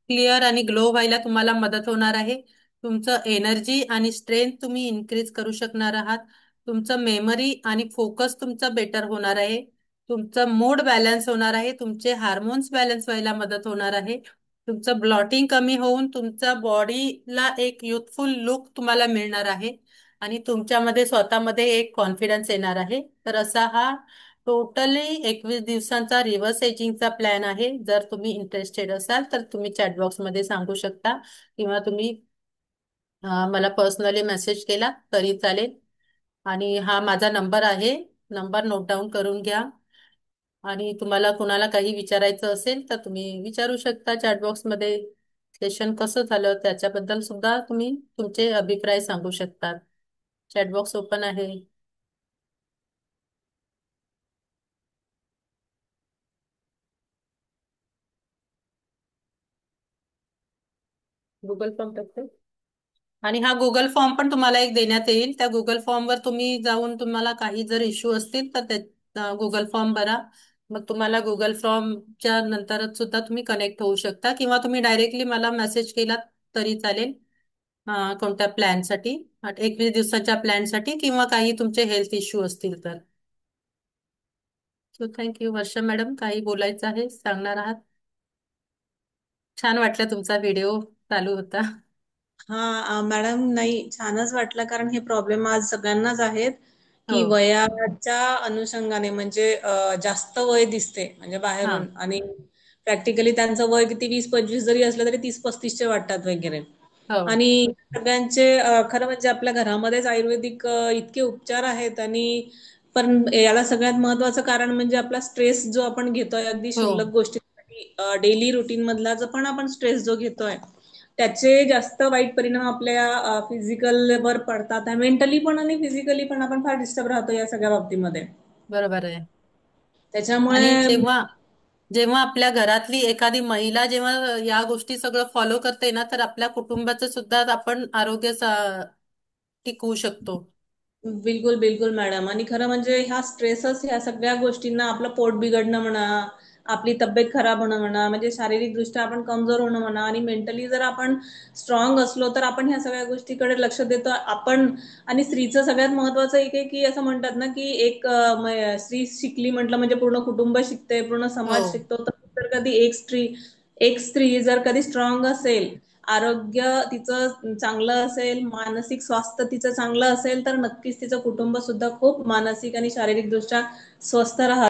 क्लिअर आणि ग्लो व्हायला तुम्हाला मदत होणार आहे. तुमचं एनर्जी आणि स्ट्रेंथ तुम्ही इन्क्रीज करू शकणार आहात. तुमचं मेमरी आणि फोकस तुमचं बेटर होणार आहे. तुमचं मूड बॅलन्स होणार आहे. तुमचे हार्मोन्स बॅलन्स व्हायला मदत होणार आहे. तुमचं ब्लॉटिंग कमी होऊन तुमच्या बॉडीला एक युथफुल लुक तुम्हाला मिळणार आहे आणि तुमच्यामध्ये स्वतःमध्ये एक कॉन्फिडन्स येणार आहे. तर असा हा टोटली 21 दिवसांचा रिव्हर्स एजिंगचा प्लॅन आहे. जर तुम्ही इंटरेस्टेड असाल तर तुम्ही चॅटबॉक्समध्ये सांगू शकता किंवा तुम्ही मला पर्सनली मेसेज केला तरी चालेल. आणि हा माझा नंबर आहे. नंबर नोट डाऊन करून घ्या आणि तुम्हाला कुणाला काही विचारायचं असेल तर तुम्ही विचारू शकता चॅटबॉक्समध्ये. सेशन कसं झालं त्याच्याबद्दल सुद्धा तुम्ही तुमचे अभिप्राय सांगू शकतात. चॅटबॉक्स ओपन आहे. गुगल फॉर्म टाकते आणि हा गुगल फॉर्म पण तुम्हाला एक देण्यात येईल. त्या गुगल फॉर्मवर तुम्ही जाऊन तुम्हाला काही जर इश्यू असतील तर ते गुगल फॉर्म भरा. मग तुम्हाला गुगल फॉर्मच्या नंतरच सुद्धा तुम्ही कनेक्ट होऊ शकता किंवा तुम्ही डायरेक्टली मला मेसेज केला तरी चालेल. कोणत्या प्लॅनसाठी 21 दिवसाच्या प्लॅनसाठी किंवा काही तुमचे हेल्थ इश्यू असतील तर. So thank you. वर्षा मॅडम काही बोलायचं आहे सांगणार आहात? छान वाटलं तुमचा व्हिडिओ चालू होता. हा मॅडम, नाही छानच वाटलं, कारण हे प्रॉब्लेम आज सगळ्यांनाच आहेत हो. की वयाच्या अनुषंगाने म्हणजे जास्त वय दिसते म्हणजे हा. बाहेरून, आणि प्रॅक्टिकली त्यांचं वय किती 20-25 जरी असलं तरी 30-35चे वाटतात वगैरे. हो. आणि सगळ्यांचे खरं म्हणजे आपल्या घरामध्येच आयुर्वेदिक इतके उपचार आहेत, आणि पण याला सगळ्यात महत्वाचं कारण म्हणजे आपला स्ट्रेस जो आपण घेतोय अगदी हो. क्षुल्लक गोष्टींसाठी, डेली रुटीन मधला जो पण आपण स्ट्रेस जो घेतोय त्याचे जास्त वाईट परिणाम आपल्या फिजिकल वर पडतात. मेंटली पण आणि फिजिकली पण आपण फार डिस्टर्ब राहतो या सगळ्या बाबतीमध्ये. बरोबर आहे. त्याच्यामुळे आणि जेव्हा जेव्हा आपल्या घरातली एखादी महिला जेव्हा या गोष्टी सगळं फॉलो करते ना तर आपल्या कुटुंबाचं सुद्धा आपण आरोग्य टिकवू शकतो. बिलकुल बिलकुल मॅडम. आणि खरं म्हणजे ह्या स्ट्रेसच ह्या सगळ्या गोष्टींना, आपलं पोट बिघडणं म्हणा, आपली तब्येत खराब होणं म्हणा, म्हणजे शारीरिक दृष्ट्या आपण कमजोर होणं म्हणा, आणि मेंटली जर आपण स्ट्रॉंग असलो तर आपण ह्या सगळ्या गोष्टीकडे लक्ष देतो आपण. आणि स्त्रीचं सगळ्यात महत्वाचं एक आहे की असं म्हणतात ना की एक स्त्री शिकली म्हटलं म्हणजे पूर्ण कुटुंब शिकते, पूर्ण हो. समाज शिकतो. तर कधी एक स्त्री जर कधी स्ट्रॉंग असेल, आरोग्य तिचं चांगलं असेल, मानसिक स्वास्थ्य तिचं चांगलं असेल, तर नक्कीच तिचं कुटुंब सुद्धा खूप मानसिक आणि शारीरिक दृष्ट्या स्वस्थ राहत.